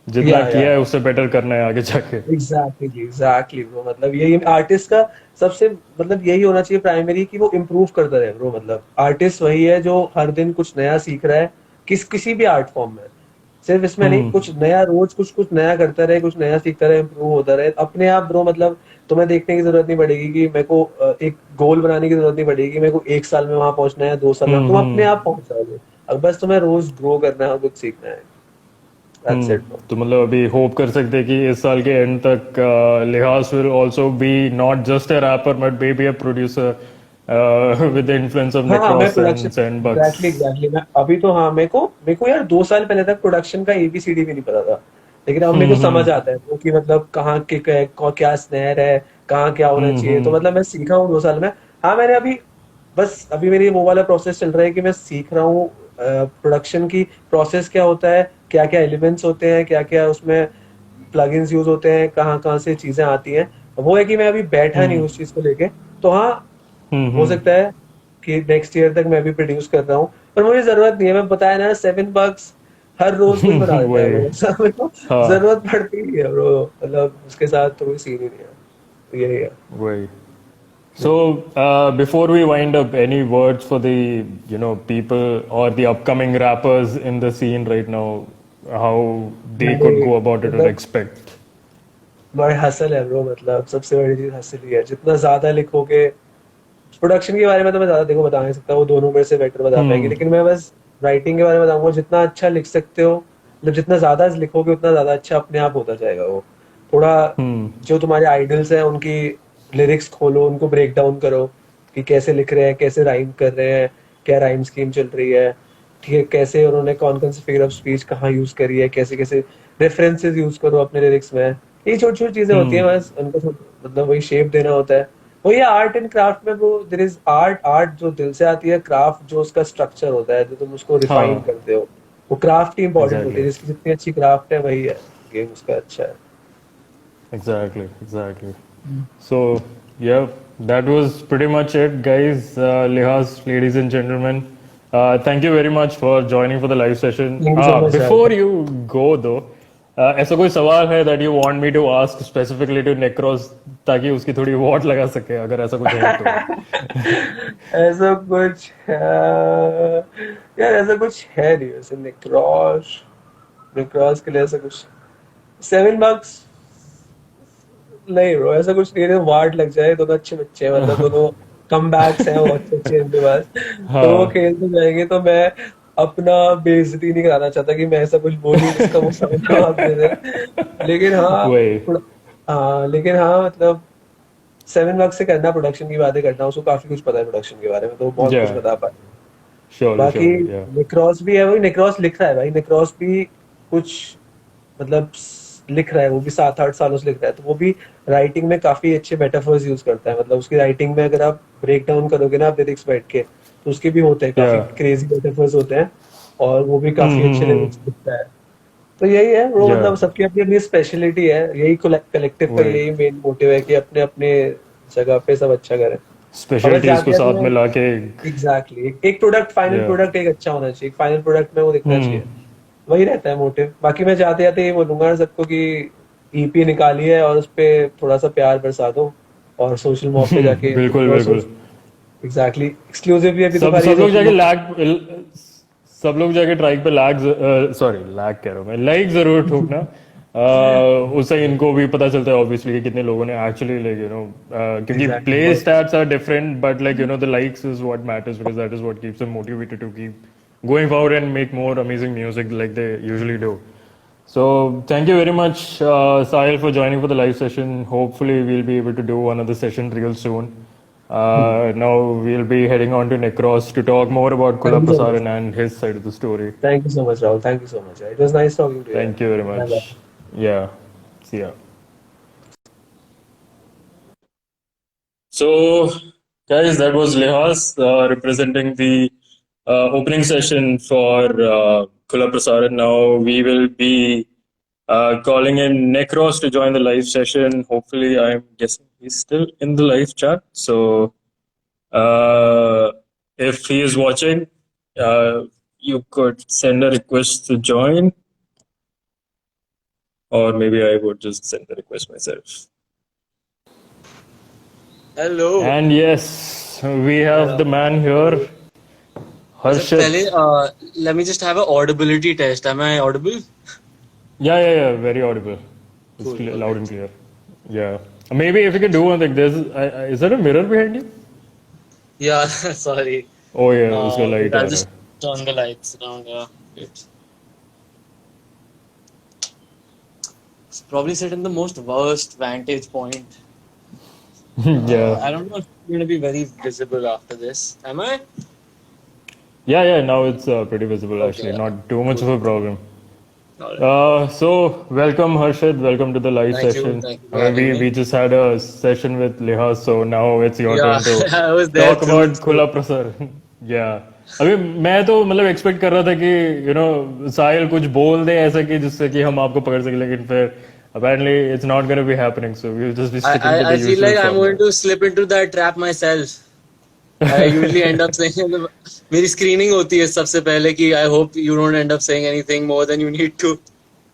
जितना किया है उससे बेटर करना है आगे जाके। एग्जैक्टली वो मतलब यही आर्टिस्ट का सबसे मतलब यही होना चाहिए प्राइमरी कि वो इम्प्रूव करता रहे ब्रो। मतलब आर्टिस्ट वही है जो हर दिन कुछ नया सीख रहा है किसी भी आर्ट फॉर्म में, सिर्फ इसमें नहीं, कुछ नया रोज कुछ नया करता रहे, कुछ नया सीखता रहे, इम्प्रूव होता रहे अपने आप ब्रो। मतलब तुम्हें देखने की जरूरत नहीं पड़ेगी कि मेरे को एक गोल बनाने की जरूरत नहीं पड़ेगी कि मेरे को 1 साल में वहां पहुंचना है, 2 साल में, तुम अपने आप पहुंच जाओगे। अब बस तुम्हें रोज ग्रो करना है और कुछ सीखना है। That's it. तो मतलब अभी होप कर सकते हैं कि इस साल के एंड तक लिहाज will also be not just a rapper but may be a producer with the influence of हाँ हाँ, मैं नेक्रॉस प्रोडक्शन, एंड सैंडबग्स। एग्जैक्टली एग्जैक्टली, मैं अभी तो, हाँ, मेरे को यार 2 साल पहले तक प्रोडक्शन का एबीसीडी भी नहीं पता था, लेकिन अब मेरे को समझ आता है वो कि मतलब कहाँ किक है, क्या स्नैर है, कहाँ क्या होना चाहिए। तो मतलब मैं सीखा हूँ 2 साल में। हाँ, मैंने अभी बस अभी मेरी वो वाला प्रोसेस चल रहा है कि मैं सीख रहा हूँ प्रोडक्शन की प्रोसेस क्या होता है, क्या क्या एलिमेंट्स होते हैं, क्या क्या उसमें प्लगइन्स यूज होते हैं, कहाँ कहाँ से चीजें आती हैं। वो है कि मैं अभी बैठा नहीं उस चीज को लेके। तो हाँ, हो सकता है कि नेक्स्ट ईयर तक मैं भी प्रोड्यूस कर रहा हूँ, पर मुझे जरूरत नहीं है। मैं बताया ना, 7 bucks हर रोज कुछ बना देता है वही। वो। ऐसा मेरे को हाँ जरूरत पड़ती ही है ब्रो, मतलब उसके साथ तो कोई सीन ही नहीं है। तो यही है। वही। So, before we wind up, any words for the, people or the upcoming rappers in the scene right now, how they could भाई go about it or मतलब expect? बड़ा हसल है ब्रो, मतलब सबसे बड़ी चीज हसल ही है। जितना ज्यादा लिखोगे, प्रोडक्शन के बारे में तो मैं ज्यादा देखो बता नहीं सकता, वो दोनों मेरे से बेटर बता पाएंगे, लेकिन मैं बस राइटिंग के बारे में बताऊंगा। जितना अच्छा लिख सकते हो, मतलब जितना ज्यादा लिखोगे उतना ज्यादा अच्छा अपने आप होता जाएगा वो। थोड़ा जो तुम्हारे आइडल्स हैं उनकी लिरिक्स खोलो, उनको ब्रेक डाउन करो कि कैसे लिख रहे हैं, कैसे राइम कर रहे हैं, क्या राइम स्कीम चल रही है, ठीक है, कैसे उन्होंने कौन कौन सी फिगर ऑफ स्पीच कहाँ यूज करी है, कैसे कैसे रेफरेंसेस यूज करो अपने लिरिक्स में। ये छोटी छोटी चीजें होती हैं, बस उनको मतलब वही शेप देना होता है। वही आर्ट एंड क्राफ्ट में वो देयर इज आर्ट, आर्ट जो दिल से आती है, क्राफ्ट जो उसका स्ट्रक्चर होता है, जो तुम उसको रिफाइन हाँ, करते हो, वो क्राफ्ट ही इंपॉर्टेंट होती है। exactly, जिसकी जितनी अच्छी क्राफ्ट है वही है गेम उसका अच्छा है। exactly. So, yeah, that was pretty much it, guys. Lihas, ladies and gentlemen, thank you very much for joining for the live session. Thank you so much यार। Before you go though, ऐसा कोई सवाल है that you want me to ask specifically to Necros ताकि उसकी थोड़ी what लगा सके, अगर ऐसा कुछ है तो? ऐसा कुछ यार, ऐसा कुछ है नहीं वैसे। निक्रॉस, निक्रॉस के लिए ऐसा कुछ 7 bucks नहीं ब्रो, ऐसा कुछ नहीं है। वार्ड लग जाए, दोनों अच्छे बच्चे हैं, मतलब दोनों कम बैक्स हैं, वो अच्छे अच्छे इनके पास, तो वो हाँ, खेलते जाएंगे। तो मैं अपना बेइज्जती नहीं कराना चाहता कि मैं ऐसा कुछ बोलूं जिसका वो समझ जवाब दे दे। लेकिन हाँ, वही। लेकिन हाँ, मतलब 7 bucks से करना, प्रोडक्शन की बातें करना, उसको काफी कुछ पता है प्रोडक्शन के बारे में, तो वो बहुत कुछ Yeah, बता पाए। surely, बाकी surely, yeah. निक्रॉस भी है, वही निक्रॉस लिख रहा है भाई। निक्रॉस भी कुछ मतलब लिख रहा है, वो भी 7-8 सालों से लिख रहा है, तो वो भी राइटिंग में काफी अच्छे मेटाफर्स यूज करता है। मतलब उसकी राइटिंग में अगर आप ब्रेक डाउन करोगे ना, आप लिरिक्स बैठ के, तो उसके भी होते हैं काफी Yeah, क्रेजी मेटाफर्स होते हैं, और वो भी काफी अच्छे लिरिक्स लिखता है। तो यही है वो, yeah, मतलब सबकी अपनी अपनी स्पेशलिटी है। यही कलेक्टिव का वही। यही मेन मोटिव है कि अपने अपने जगह पे सब अच्छा करें। और बस स्पेशलिटीज को जाते साथ में जाते, लाके, एग्जैक्टली, एक प्रोडक्ट, फाइनल yeah. प्रोडक्ट एक अच्छा होना चाहिए, फाइनल प्रोडक्ट में वो दिखना चाहिए। वही रहता है मोटिव। बाकी मैं जाते जाते ये बोलूंगा सबको कि ईपी निकाली है और उस पे थोड़ा सा प्यार बरसा दो, और सोशल मॉब पे जाके बिल्कुल बिल्कुल। एग्जैक्टली एक्सक्लूसिवली अभी सब तुम्हारी ये सब लोग सोशल जाके मॉब। लैग सब लोग जाके ट्राइक पे लैग, सॉरी लैग कह रहा हूँ मैं, लाइक जरूर ठोकना। उससे इनको भी पता चलता है ऑब्वियसली कि कितने लोगों ने एक्चुअली लाइक क्योंकि एग्जैक्टली, प्ले बहुत stats are different but like the likes is what matters because that is what keeps them motivated to keep going forward and make more amazing music like they usually do. So thank you very much, Sahil, for joining for the live session. Hopefully we'll be able to do another session real soon. Now we'll be heading on to Necros to talk more about Kula thank you so much. Prasaran and his side of the story. Thank you so much Rahul, thank you so much, it was nice talking to you. Thank you very bye bye. much. Yeah. See ya. So, guys, that was Lehas representing the opening session for Kula Prasaran. Now we will be calling in Necros to join the live session. Hopefully, I'm guessing he's still in the live chat. So, if he is watching, you could send a request to join, or maybe I would just send the request myself. Hello. And yes, we have the man here, Harshit. पहले let me just have an audibility test. Am I audible? Yeah, very audible. It's Cool, clear, okay. loud and clear. Yeah. Maybe if you can do one thing, is there a mirror behind you? Yeah, sorry. Oh yeah, उसका light आ I'll रहा just turn the lights down. Yeah, it's probably sit in the most worst vantage point. है. Yeah. I don't know if it's going to be very visible after this. Am I? Yeah, now it's pretty visible actually, Okay. not too much of a problem. Alright. So welcome Harshad, welcome to the live Thank you. session. Thank you for having We me. just had a session with Liha, so now it's your Yeah, turn to I was there talk through and about through. खुला प्रसार. Yeah. अभी मैं तो मतलब expect कर रहा था कि साहिल कुछ बोल दे ऐसा कि जिससे कि हम आपको पकड़ सके, लेकिन फिर apparently it's not going to be happening, so we'll just be I, sticking to I, the I feel usual like I'm going format. to slip into that trap myself. I usually end up saying मेरी screening होती है सबसे पहले कि I hope you don't end up saying anything more than you need to.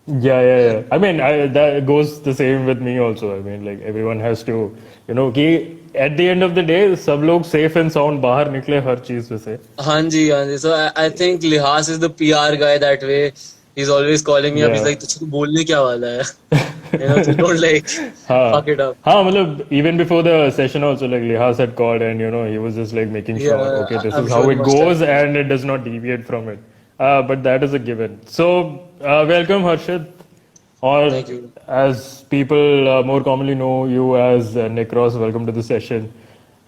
Yeah. I mean, that goes the same with me also. I mean, like everyone has to, कि at the end of the day, सब लोग safe and sound बाहर निकले हर चीज में से. हाँ जी, हाँ जी. So I think Lihas is the PR guy that way. He's always calling me up. He's Yeah. like, तुझको बोलने क्या वाला है? Just don't like fuck it up. हाँ मतलब even before the session also, like Lihas had called and he was just like making sure, Yeah, okay, this I'm is how sure he it must have. goes and it does not deviate from it. But that is a given. So welcome Harshad, or Thank you. as people more commonly know you as Nick Ross. Welcome to the session.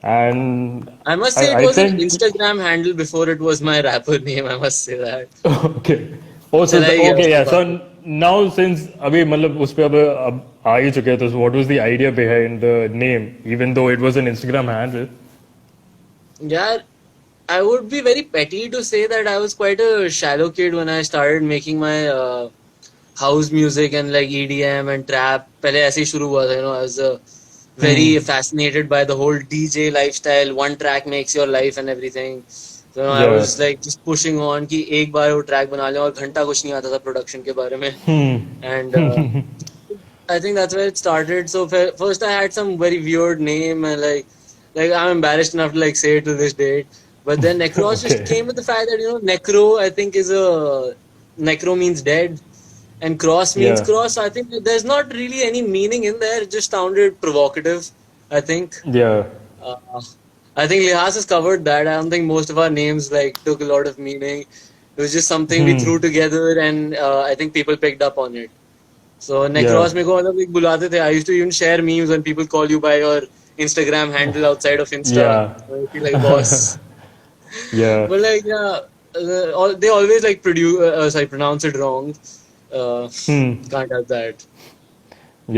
And I must say it I was an think Instagram handle before it was my rapper name. I must say that. okay. Oh, so चला ही गया okay, उसके yeah. So बाद. now since अभी मतलब उस पे अब आ ही चुके हैं, तो what was the idea behind the name, even though it was an Instagram handle? Yeah, I would be very petty to say that I was quite a shallow kid when I started making my house music and like EDM and trap. पहले ऐसे ही शुरू हुआ था, I was very fascinated by the whole DJ lifestyle. One track makes your life and everything. So I Yeah. was like just pushing on कि एक बार वो track बना लें और घंटा कुछ नहीं आता था production के बारे में. And I think that's where it started. So first I had some very weird name and like I'm embarrassed enough to like say it to this date. But then Necros just Okay. came with the fact that Necro I think is a Necro means dead and cross means Yeah. cross. So I think there's not really any meaning in there. It just sounded provocative. I think. Yeah. Uh, I think Lihas has covered that. I don't think most of our names like took a lot of meaning. It was just something we threw together, and I think people picked up on it. So Necros मेरे को मतलब एक बुलाते थे. I used to even share memes when people call you by your Instagram handle outside of Insta. Yeah. So I feel like boss. Yeah. But like yeah, they always like pronounce it wrong. Can't help that.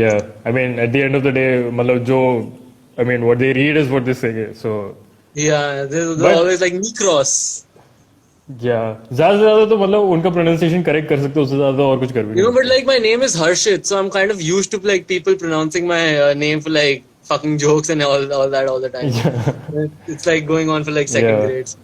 Yeah. I mean, at the end of the day, मतलब I mean, what they read is what they say. So Yeah, they're But- always like Necros. yeah, ज़्यादा से ज़्यादा तो मतलब उनका pronunciation correct कर सकते हो, उससे ज़्यादा और कुछ कर भी नहीं But like my name is Harshit, so I'm kind of used to like people pronouncing my name for like fucking jokes and all that all the time. It's like going on for like second Yeah. grades.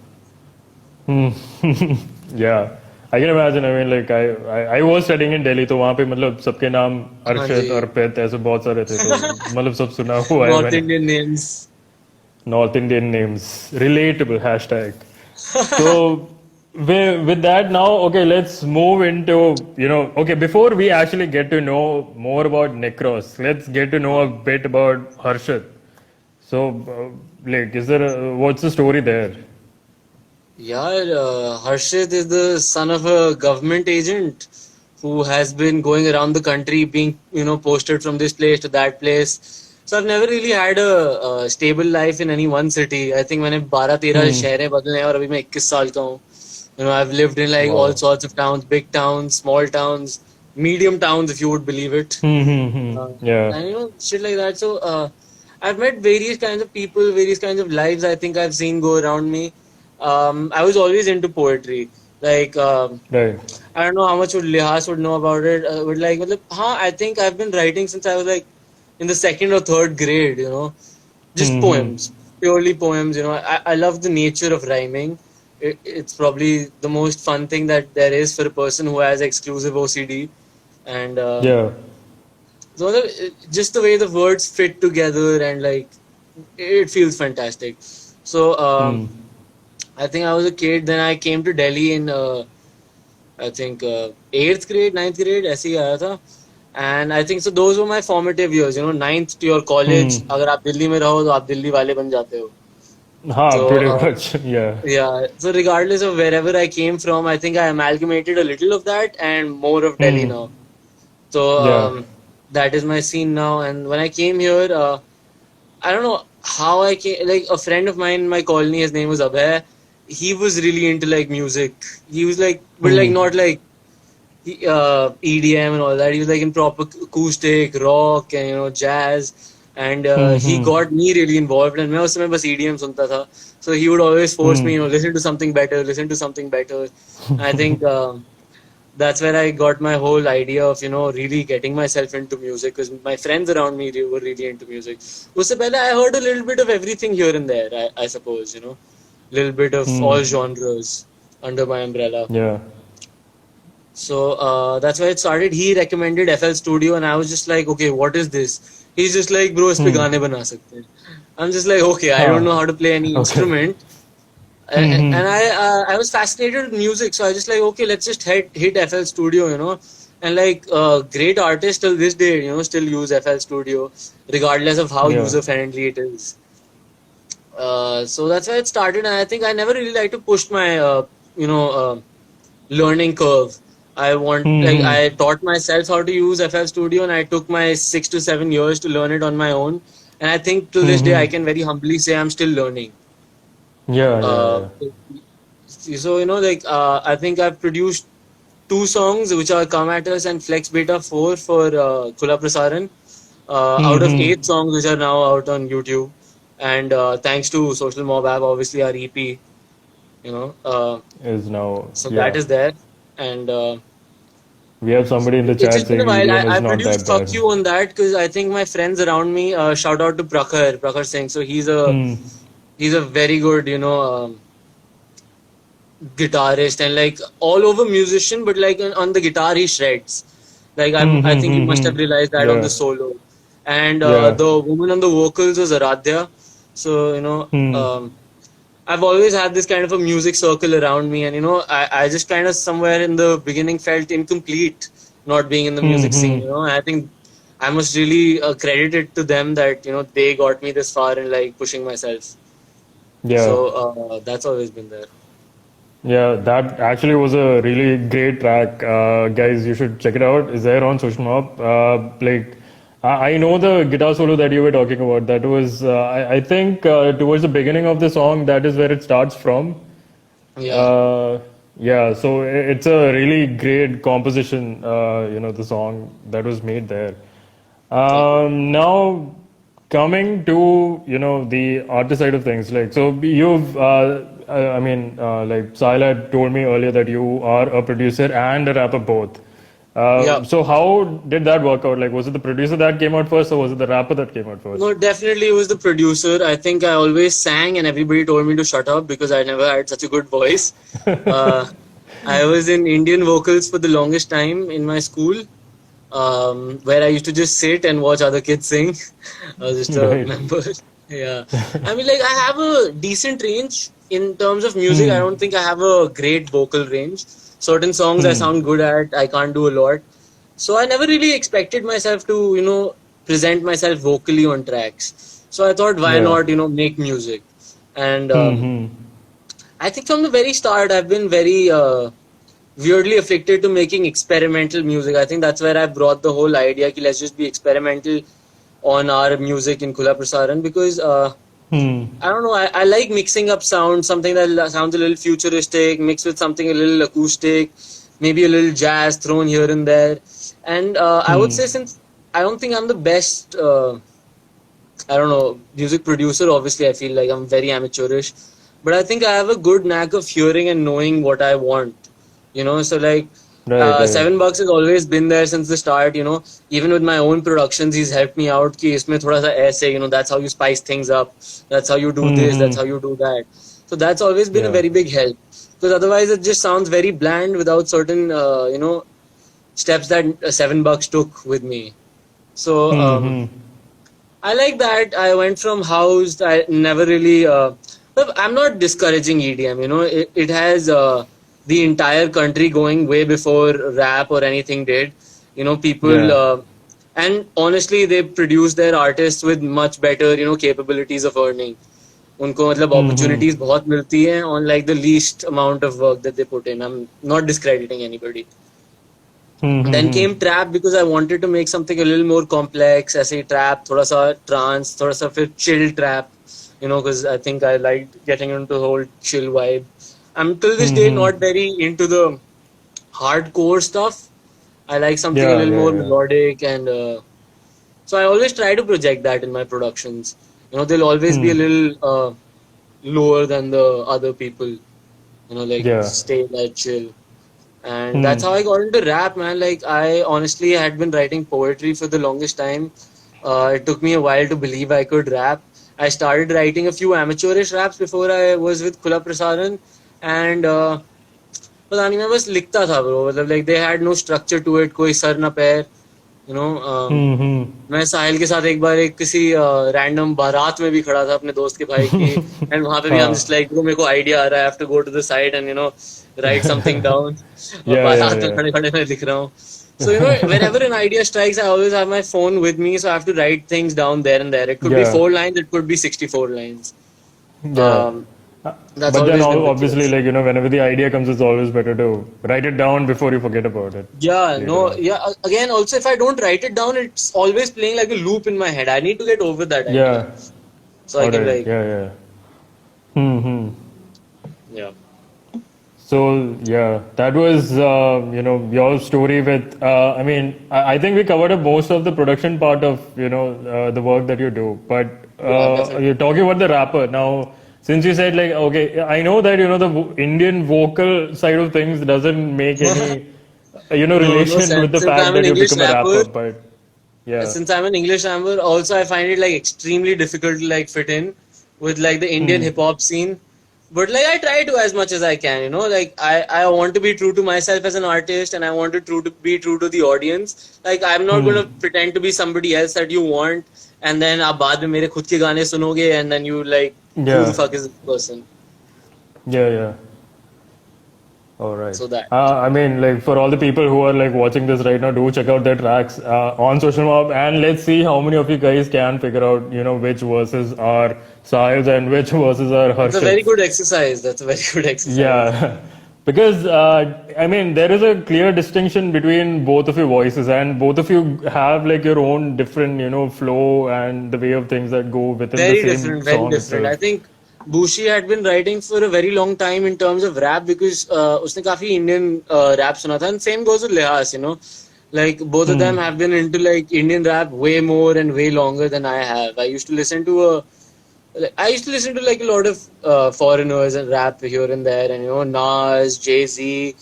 Yeah, I can imagine. I mean, like I was studying in Delhi, तो वहाँ पे मतलब सबके नाम अर्षित, जी। अर्पित ऐसे बहुत सारे थे, तो मतलब सब सुना हुआ है North मैंने. Indian names. North Indian names, relatable hashtag. So with that now, okay, let's move into okay, before we actually get to know more about Necros, let's get to know a bit about Harshit. So like, what's the story there? Yeah, Harshit is the son of a government agent who has been going around the country being, posted from this place to that place. So I've never really had a stable life in any one city. I think मैंने 12-13 शहरें बदले हैं और अभी मैं 21 साल का हूँ. I've lived in like all sorts of towns, big towns, small towns, medium towns, if you would believe it. Yeah. And shit like that. So I've met various kinds of people, various kinds of lives I think I've seen go around me. I was always into poetry. Like, Right. I don't know how much Lihas would know about it. But like, I think I've been writing since I was like in the second or third grade, just poems, purely poems. I love the nature of rhyming. It's probably the most fun thing that there is for a person who has exclusive OCD. And Yeah. so just the way the words fit together and like it feels fantastic. So I think I was a kid. Then I came to Delhi in I think 8th grade, 9th grade. ऐसे ही आया था. And I think so those were my formative years, you know, ninth to your college. अगर आप दिल्ली में रहो तो आप दिल्ली वाले बन जाते हो. हाँ, So pretty much, yeah. yeah, so regardless of wherever I came from, I think I amalgamated a little of that and more of Delhi now. So Yeah. that is my scene now. And when I came here, I don't know how I came. Like a friend of mine in my colony, his name was Abhay. He was really into like music. He was like, but like not like EDM and all that. He was like in proper acoustic, rock, and you know jazz. And he got me really involved. And मैं उस समय बस EDM सुनता था. So he would always force me, you know, listen to something better, listen to something better. I think that's where I got my whole idea of, you know, really getting myself into music, because my friends around me were really into music. उससे पहले I heard a little bit of everything here and there, I suppose, you know, little bit of all genres under my umbrella. Yeah. So that's why it started. He recommended FL Studio, and I was just like, okay, what is this? He's just like, bro, इस पे गाने बना सकते हैं. I'm just like, okay, I don't know how to play any instrument. And I was fascinated with music, so I just like, okay, let's just hit FL Studio, you know. And like great artists till this day, you know, still use FL Studio, regardless of how user friendly it is. So that's why it started, and I think I never really like to push my learning curve. I taught myself how to use FL Studio, and I took my 6 to 7 years to learn it on my own. And I think to this day I can very humbly say I'm still learning. Yeah. So you know, like I think I've produced 2 songs, which are Come At Us and Flex Beta 4 for Khula Prasaran, out of 8 songs which are now out on YouTube. And thanks to Social Mob app, obviously our EP, you know, is now. So that is there. And we have somebody in the it's chat just been saying a while. EDM I is not produced that bad. Fuck You on that, because I think my friends around me, shout out to Prakhar Singh. So he's a very good, you know, guitarist and like all over musician, but like on the guitar he shreds. Like I think you must have realized that on the solo. And the woman on the vocals was Aradhya. So you know, I've always had this kind of a music circle around me, and you know, I just kind of somewhere in the beginning felt incomplete not being in the music scene. You know, and I think I must really credit it to them that, you know, they got me this far in like pushing myself. Yeah. So that's always been there. Yeah, that actually was a really great track. Guys, you should check it out. It's there on Social Mob. Like, I know the guitar solo that you were talking about. That was, I think, towards the beginning of the song, that is where it starts from. Yeah. Yeah, so it's a really great composition, you know, the song that was made there. Now, coming to, you know, the artist side of things, like, so you've, like, Sahil had told me earlier that you are a producer and a rapper both. So how did that work out? Like, was it the producer that came out first, or was it the rapper that came out first? No, definitely it was the producer. I think I always sang and everybody told me to shut up because I never had such a good voice. I was in Indian vocals for the longest time in my school, where I used to just sit and watch other kids sing. I was just a member. Yeah. I mean, like, I have a decent range in terms of music. I don't think I have a great vocal range. Certain songs I sound good at, I can't do a lot. So I never really expected myself to, you know, present myself vocally on tracks. So I thought, why not, you know, make music? And I think from the very start, I've been very weirdly afflicted to making experimental music. I think that's where I brought the whole idea that let's just be experimental on our music in Khula Prasaran, because I don't know, I like mixing up sound, something that sounds a little futuristic, mixed with something a little acoustic, maybe a little jazz thrown here and there. And I would say, since I don't think I'm the best, music producer, obviously I feel like I'm very amateurish, but I think I have a good knack of hearing and knowing what I want, you know, so like, $7 has always been there since the start, you know. Even with my own productions, he's helped me out. Ki isme thoda sa aise, you know, that's how you spice things up. That's how you do this. That's how you do that. So that's always been a very big help. Because otherwise, it just sounds very bland without certain, you know, steps that $7 took with me. So I like that. I went from house. I never really. I'm not discouraging EDM. You know, it has. The entire country going way before rap or anything did, People, Yeah. and honestly, they produce their artists with much better, capabilities of earning. उनको मतलब Mm-hmm. opportunities बहुत मिलती हैं on like the least amount of work that they put in. I'm not discrediting anybody. Then Mm-hmm. came trap because I wanted to make something a little more complex. ऐसे trap, थोड़ा सा trance, थोड़ा सा फिर chill trap, because I think I liked getting into the whole chill vibe. I'm till this day Mm-hmm. not very into the hardcore stuff. I like something a Yeah, little yeah, more yeah. melodic, and so I always try to project that in my productions. They'll always be a Hmm. little lower than the other people. Like Yeah. stay that chill. And that's Hmm. how I got into rap, man. Like I honestly had been writing poetry for the longest time. It took me a while to believe I could rap. I started writing a few amateurish raps before I was with Kula Prasadan, and पता नहीं मैं बस लिखता था bro. मतलब like they had no structure to it, कोई sir ना पैर. you know um, Hmm. मैं साहिल के साथ एक बार एक किसी रैंडम बारात में भी खड़ा था अपने दोस्त के भाई की, एंड वहां पे भी I'm हाँ. just like, bro, मेरे को आइडिया आ रहा है, I have to go to the side and write something down. और Yeah, yeah, बारात में yeah. खड़े खड़े मैं लिख रहा हूँ. So whenever an idea strikes, I always have my phone with me, so I have to write things down there and there. It could be Yeah, 4 lines, it could be 64 lines. yeah. Um, that's But then always been the obviously, case. like, whenever the idea comes, it's always better to write it down before you forget about it Yeah, later no, on. yeah. Again, also, if I don't write it down, it's always playing like a loop in my head. I need to get over that idea, Yeah. so I All can right. like, Yeah, yeah. Hmm. yeah. So yeah, that was your story with. I mean, I think we covered up most of the production part of the work that you do. But Yeah, definitely. you're talking about the rapper now. Since you said like, okay, I know that the Indian vocal side of things doesn't make any No relation with sense. the fact that you become a rapper. But yeah. Since I'm an English rapper, also I find it like extremely difficult to like fit in with like the Indian Hmm. hip hop scene. But like I try to as much as I can, like I want to be true to myself as an artist, and I want to be true to the audience. Like I'm not Hmm. gonna pretend to be somebody else that you want, and then आप बाद में मेरे खुद के गाने सुनोगे, and then you like, who the Yeah. fuck is this person? Yeah. Yeah. All right. So that. I mean, like for all the people who are like watching this right now, do check out their tracks on Social Mob, and let's see how many of you guys can figure out, which verses are Sahil's and which verses are That's a very Harshit's. good exercise. That's a very good exercise. Yeah, because I mean, there is a clear distinction between both of your voices, and both of you have like your own different, flow and the way of things that go within the Very same different, very song different. I itself. think Bushi had been writing for a very long time in terms of rap because उसने काफी Indian rap सुना था, and same goes with Lehas. Like both of them Hmm. have been into like Indian rap way more and way longer than I have. I used to listen to like a lot of foreigners and rap here and there, and Nas, Jay-Z,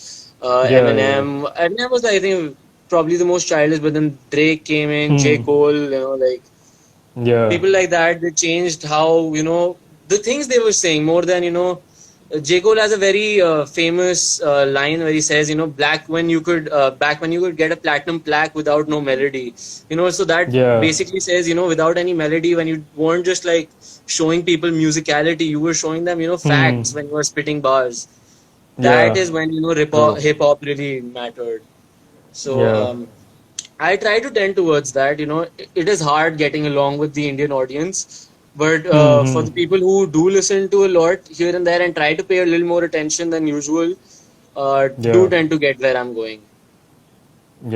Yeah, yeah, Eminem. Eminem was, I think, probably the most childish, but then Drake came in, J. hmm. Cole, like Yeah, people like that. They changed how the things they were saying more than J. Cole has a very famous line where he says, back when you could get a platinum plaque without no melody. So that yeah. basically says, without any melody, when you weren't just like showing people musicality, you were showing them, Hmm. facts when you were spitting bars. That Yeah. is when, True. hip hop really mattered. So, Yeah. I try to tend towards that. It is hard getting along with the Indian audience, but for Hmm. the people who do listen to a lot here and there and try to pay a little more attention than usual, do Yeah. tend to get where I'm going.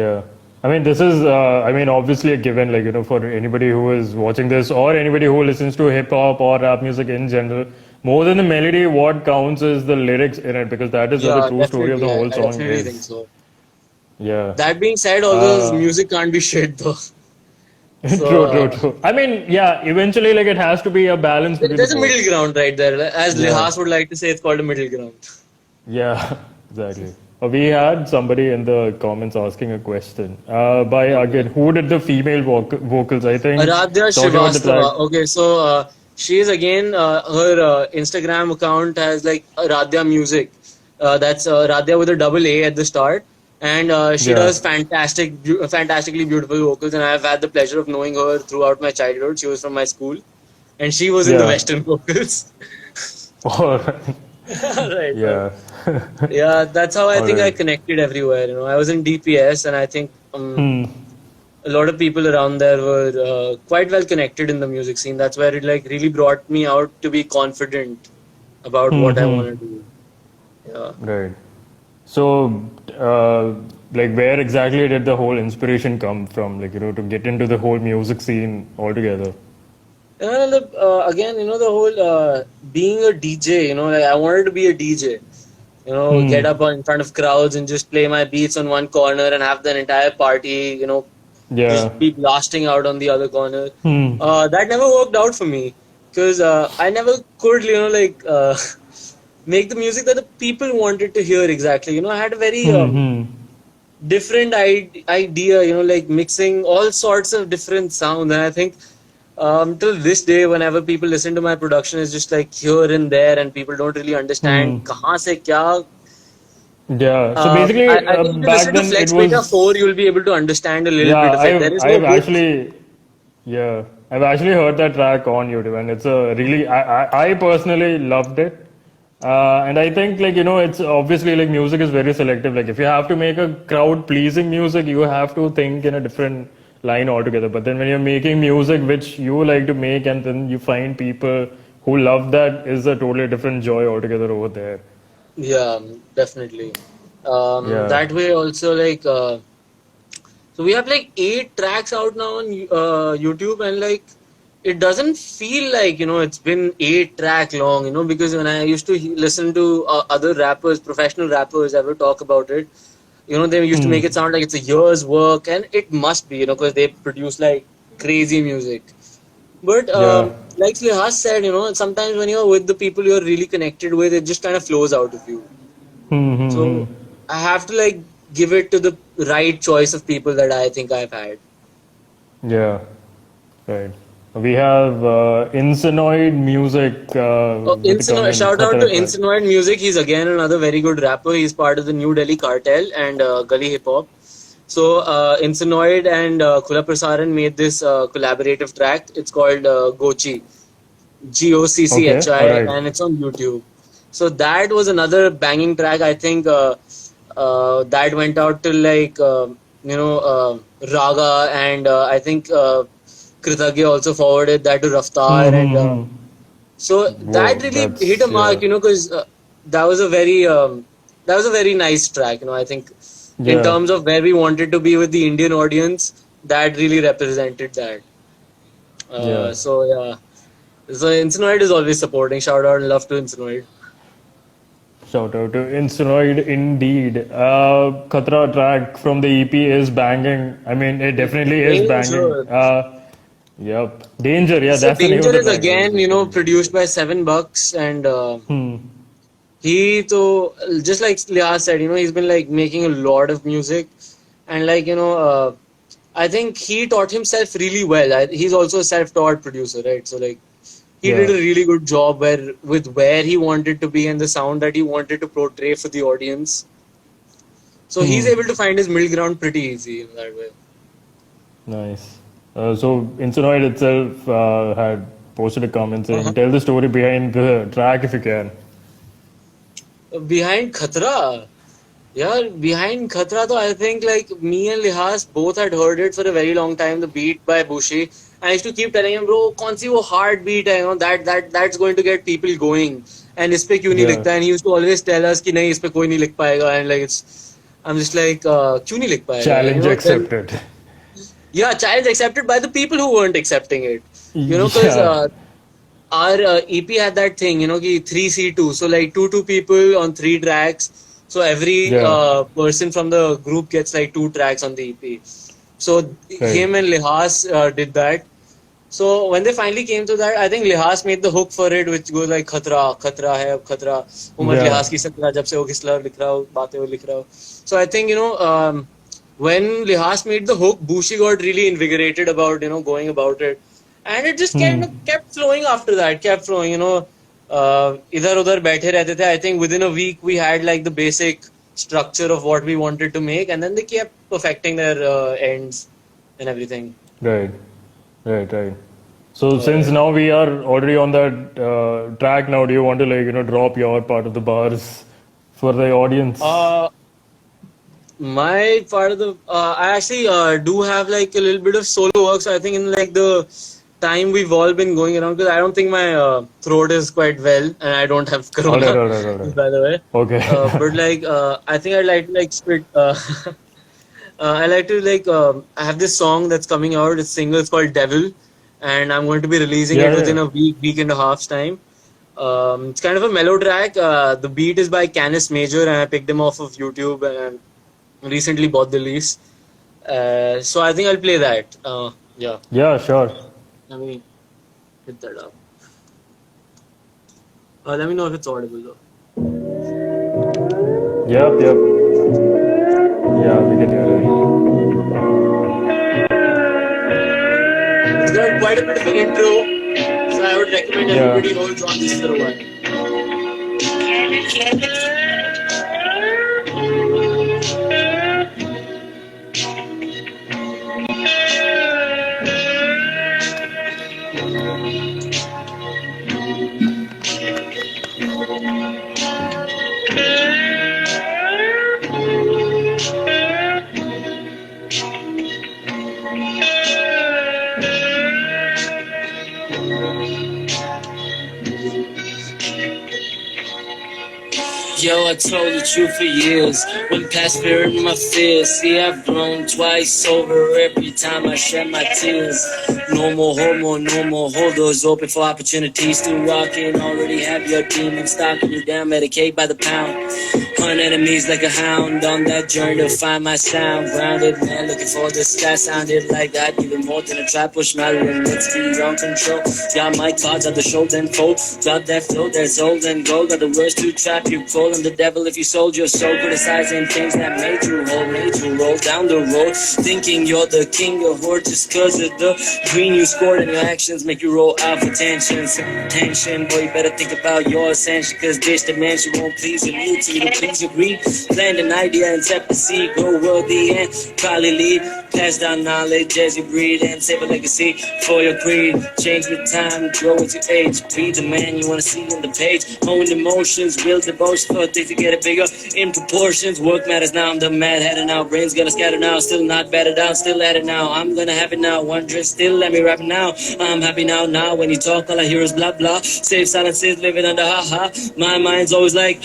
Yeah. I mean, this is, obviously a given, like, for anybody who is watching this or anybody who listens to hip hop or rap music in general, more than the melody, what counts is the lyrics in it because that is where the Yeah, true story of the definitely. whole I song definitely think is. so. Yeah. That being said, all those Uh, music can't be shit though. So true, true, true. I mean, yeah, eventually, like, it has to be a balance between the there's a both. middle ground right there. As Yeah. Lihas would like to say, it's called a middle ground. Yeah, exactly. We had somebody in the comments asking a question by again, who did the female vocals? I think Aradhya talking about the track. Srivastava. Okay, so she is again, her Instagram account has like Aradhya Music. That's Aradhya with a double A at the start. And she Yeah, does fantastically beautiful vocals. And I've had the pleasure of knowing her throughout my childhood. She was from my school. And she was in the yeah. Western vocals. Alright. Right. Yeah. Yeah, that's how I think I Alright. connected everywhere. I was in DPS, and I think a lot of people around there were quite well connected in the music scene. That's where it like really brought me out to be confident about what I want to do. Yeah. Right. So, like, where exactly did the whole inspiration come from? Like, to get into the whole music scene altogether. Again, the whole being a DJ, like I wanted to be a DJ. Get up in front of crowds and just play my beats on one corner and have the entire party, Yeah. just be blasting out on the other corner. Hmm. That never worked out for me because I never could, make the music that the people wanted to hear exactly. I had a very different idea, like mixing all sorts of different sounds. And I think till this day, whenever people listen to my production, it's just like here and there, and people don't really understand kahan se kya. Yeah. So basically, I think if you back listen to then Flex it Beta was. 4, you'll be able to understand a little Yeah, bit of it. There is no I've good. actually, yeah, I've actually heard that track on YouTube, and it's a really, I personally loved it. And I think, like, it's obviously like music is very selective. Like, if you have to make a crowd pleasing music, you have to think in a different line altogether. But then when you're making music which you like to make, and then you find people who love that, is a totally different joy altogether over there. Yeah, definitely. Yeah. That way also so we have like 8 tracks out now on YouTube, and like it doesn't feel like it's been 8 track long, because when I used to listen to other rappers, professional rappers ever talk about it, they used to make it sound like it's a year's work, and it must be, because they produce like crazy music. But Yeah. like Lihas said, sometimes when you're with the people you're really connected with, it just kind of flows out of you. So I have to like give it to the right choice of people that I think I've had. Yeah. Right. We have Insanoid Music with the comment Shout out to Khatara track. Insanoid Music. He's again another very good rapper. He's part of the New Delhi Cartel and Gully Hip Hop. So Insanoid and Khula Prasaran made this collaborative track. It's called Gochi, Gocchi, Okay. All right. and it's on YouTube. So that was another banging track. I think that went out to like Raga, and I think Kritagya also forwarded that to Raftar, and so that Whoa, really hit a that's mark, yeah. because that was a very nice track. I think in Yeah. terms of where we wanted to be with the Indian audience, that really represented that. Yeah. So yeah, so Insanoid is always supporting. Shout out and love to Insanoid. Shout out to Insanoid indeed. Khatra track from the EP is banging. I mean, it definitely is banging. Danger. Yep. Danger. Yeah, So that's the name of Danger the is track. again, produced by $7, and just like Liaz said, he's been like making a lot of music, and like I think he taught himself really well. He's also a self-taught producer, right? So like he Yeah. did a really good job with where he wanted to be and the sound that he wanted to portray for the audience. So he's able to find his middle ground pretty easy in that way. Nice. So Insanoid itself had posted a comment saying, "Tell the story behind the track if you can." Behind Khatra. Yeah, behind Khatra, though, I think like me and Lihas both had heard it for a very long time. The beat by Bushi, and I used to keep telling him, bro, कौन सी वो hard beat है, that's going to get people going. And इस पे क्यों नहीं Yeah. लिखता? And he used to always tell us कि नहीं इस पे कोई नहीं लिख पाएगा. And like I'm just like क्यों नहीं लिख पाएगा? Challenge accepted. Yeah, challenge accepted by the people who weren't accepting it. Because Yeah. our EP had that thing, ki 3C2. So like two people on 3 tracks. So every Yeah. person from the group gets like 2 tracks on the EP. So him and Lihas did that. So when they finally came to that, I think Lihas made the hook for it, which goes like खतरा खतरा है अब खतरा Umar Yeah. लिहाज की सतरा जब से वो घिसला लिख रहा हो बातें वो लिख रहा हो. So I think when Lihas made the hook, Bushi got really invigorated about going about it, and it just kind of kept flowing after that, kept flowing. इधर उधर बैठे रहते थे. I think within a week we had like the basic structure of what we wanted to make, and then they kept perfecting their ends and everything. Right. Right. Right. So since now we are already on that track now, do you want to like drop your part of the bars for the audience? My part of the I actually do have like a little bit of solo work. So I think in like the time we've all been going around, because I don't think my throat is quite well, and I don't have corona, Alright. by the way. Okay. But like I think I'd like to like spit. I like to like I have this song that's coming out. It's single. It's called Devil, and I'm going to be releasing it within a week and a half's time. It's kind of a mellow track. The beat is by Canis Major, and I picked him off of YouTube, and I recently bought the lease. So I think I'll play that. Yeah. Yeah, sure. Let me hit that up. Let me know if it's audible though. Yep. Yeah, we can hear it. It's got quite a bit of an intro, so I would recommend everybody holds on this for a while. Yo, I told the truth for years. Went past fear and my fears. See, I've grown twice over every time I shed my tears. No more homo, no more hold doors open for opportunities to walk in. Already have your demons stalking you down, Medicaid by the pound. Hunt enemies like a hound on that journey to find my sound. Grounded man looking for the sky, sounded like I'd give it more than a trap push my limits beyond control. Got my cards at the shoulder and fold. Drop that flow, there's old and gold. Got the words to trap you cold. I'm the devil if you sold your soul. Criticizing things that made you whole, made you roll down the road. Thinking you're the king of war just cause of the green you scored, and your actions make you roll out for tension. Tension, boy, you better think about your ascension, cause this dimension won't please you. Need to please your greed. Plant an idea and tap the seed. Grow worthy and probably lead. Pass down knowledge as you breathe and save a legacy for your creed. Change with time, grow with your age. Be the man you wanna see on the page. Own emotions, build devotion for things to get it bigger in proportions. Work matters now, I'm the mad hatter now. Brains gonna scatter now, still not battered down, still at it now. I'm gonna have it now, wondering still, let me rap it now. I'm happy now, when you talk all I hear is blah blah. Safe silences, living under ha-ha. My mind's always like,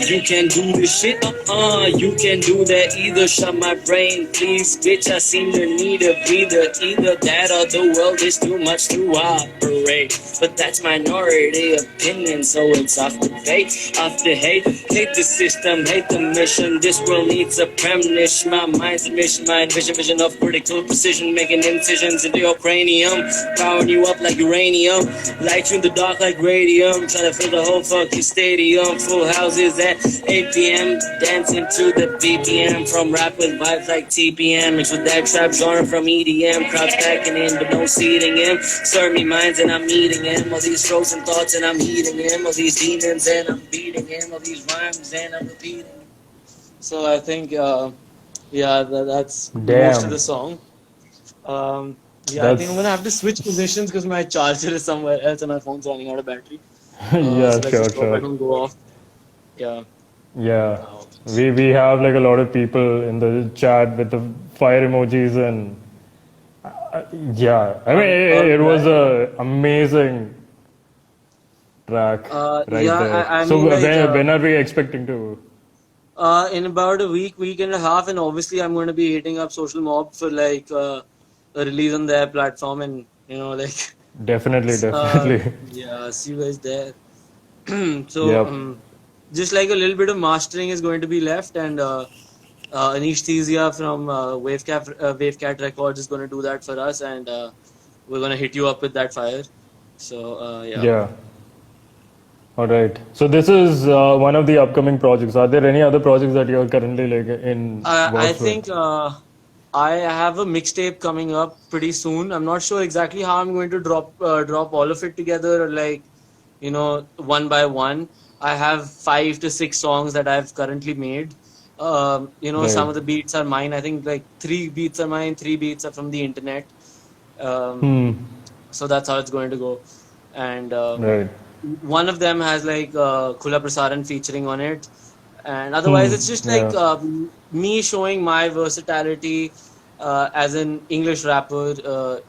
you can do this shit, you can do that either. Shut my brain, please, bitch, I seem to need a breather. Either that or the world is too much to operate. But that's minority opinion, so it's off debate, off the hate. Hate the system, hate the mission. This world needs a premonition. My mind's a mission, my vision of critical precision. Making incisions into your cranium, powering you up like uranium. Light you in the dark like radium. Trying to fill the whole fucking stadium. Full houses at 8 p.m. Dancing to the BPM. From rap with vibes like TPM. Mixed with that trap genre from EDM. Crowds packing in but no seating in. Serve me minds and I'm eating him. All these frozen thoughts and I'm heating him. All these demons and I'm beating him. All these rhymes and I'm repeating. So I think that's most of the song. I think I'm gonna have to switch positions because my charger is somewhere else and my phone's running out of battery. Yeah, so sure. I don't go off. Yeah. We have like a lot of people in the chat with the fire emojis and I mean it was a amazing track right there. I so mean, when are we expecting to? In about a week and a half, and obviously I'm going to be hitting up Social Mob for like a release on their platform, and like definitely. see you guys there. Just like a little bit of mastering is going to be left, and Anish Tizia from Wavecat Records is going to do that for us, and we're going to hit you up with that fire. So all right. So this is one of the upcoming projects. Are there any other projects that you're currently like in? I think I have a mixtape coming up pretty soon. I'm not sure exactly how I'm going to drop all of it together, or like one by one. I have 5 to 6 songs that I've currently made, Some Right. of the beats are mine. I think like 3 beats are mine, 3 beats are from the internet. Um, Hmm. so that's how it's going to go. And Right. one of them has like Khula Prasaran featuring on it, and otherwise Hmm. it's just like Yeah. me showing my versatility as an English rapper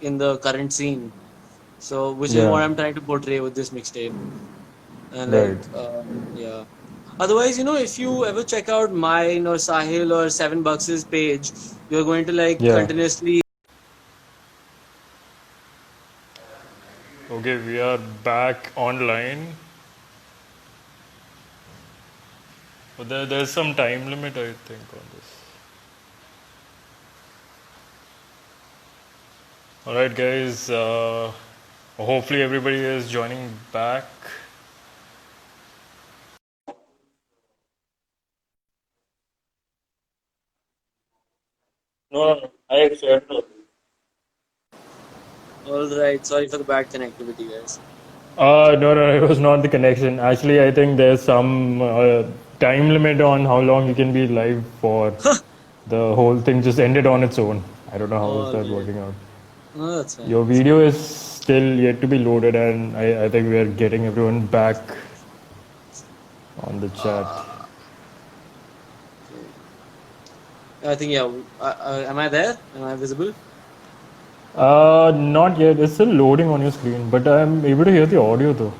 in the current scene. So which is Yeah. what I'm trying to portray with this mixtape. And like Right. yeah. Otherwise, if you ever check out mine or Sahil or Seven Bucks's page, you're going to like Yeah. continuously. Okay, we are back online. But there's some time limit, I think, on this. All right, guys. Hopefully, everybody is joining back. No, no, no. I shared no. All right, sorry for the bad connectivity, guys. No, no, it was not the connection. Actually, I think there's some time limit on how long you can be live for. The whole thing just ended on its own. I don't know how is All that right, working out. no, that's fine. Your video is still yet to be loaded, and I think we are getting everyone back on the chat. I think yeah. Am I there? Am I visible? Not yet. It's still loading on your screen, but I'm able to hear the audio though.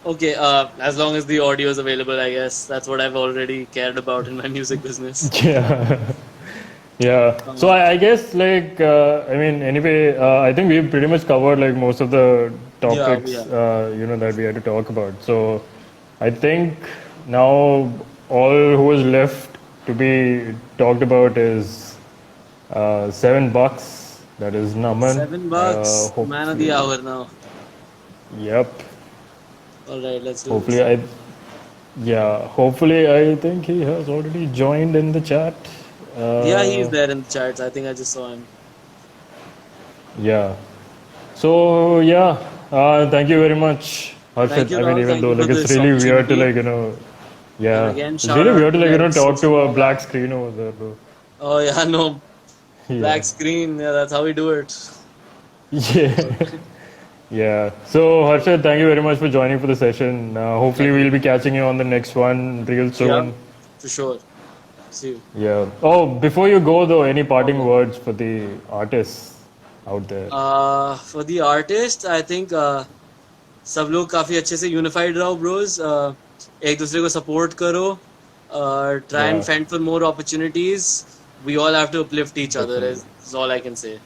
Okay. As long as the audio is available, I guess that's what I've already cared about in my music business. Yeah. Yeah. So I guess like I mean anyway I think we've pretty much covered like most of the Yeah, we topics have. that we had to talk about. So I think now all who is left to be talked about is $7. That is Naman. $7, man of the Hopefully, hour now. yep. All right, let's do Hopefully this. hopefully I think he has already joined in the chat. Yeah, he's Uh, there in the charts. I think I just saw him. Yeah. So yeah, thank you very much, Thank Harshit. you, I mean, Rahul. even Thank though you for like it's this really weird to opportunity. And yeah, again, it's shout really out weird to to like talk Social to a Mob black app. screen over there, bro. Oh yeah, no Yeah, black screen. Yeah, that's how we do it. yeah, yeah. So Harshit, thank you very much for joining for the session. Hopefully, Thank you. we'll be catching you on the next one real Yeah, soon. for sure. See you. Yeah. Oh, before you go though, any parting Okay. words for the artists out there? For the artist, I think सब लोग काफी अच्छे से unified रहो Broz एक दूसरे को support करो try and Yeah, fend for more opportunities. We all have to uplift each other definitely, is all I can say.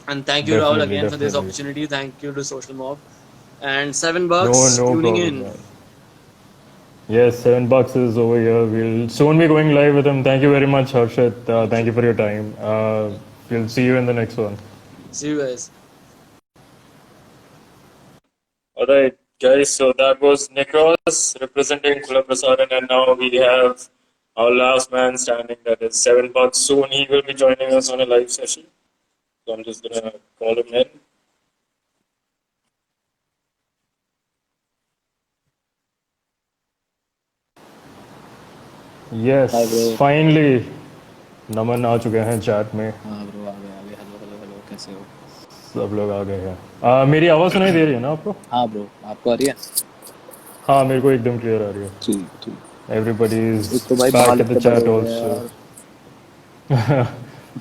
And thank you, Rahul, definitely, again for this definitely. opportunity. Thank you to Social Mob. And $7 No, no tuning problem, in. man. Yes, $7 is over here. We'll soon be going live with him. Thank you very much, Harshit. Thank Thank you. you for your time. We'll see you in the next one. See you guys. All right, guys. So that was Nikros representing Kula Prasadan, and now we have our last man standing. That is $7. Soon he will be joining us on a live session. So I'm just gonna call him in. Yes, hi bro. finally, नमन आ चुके हैं chat में. हाँ bro, आ गए। Hello hello hello, कैसे हो? सब लोग आ गए हैं. मेरी आवाज़ सुनाई दे रही है ना आपको? हाँ ब्रो, आपको आ रही है? हाँ, मेरे को एकदम क्लियर आ रही है. ठीक ठीक। Everybody is एक तो भाई back बाल in the इतने बड़े chat हो गए also. यार,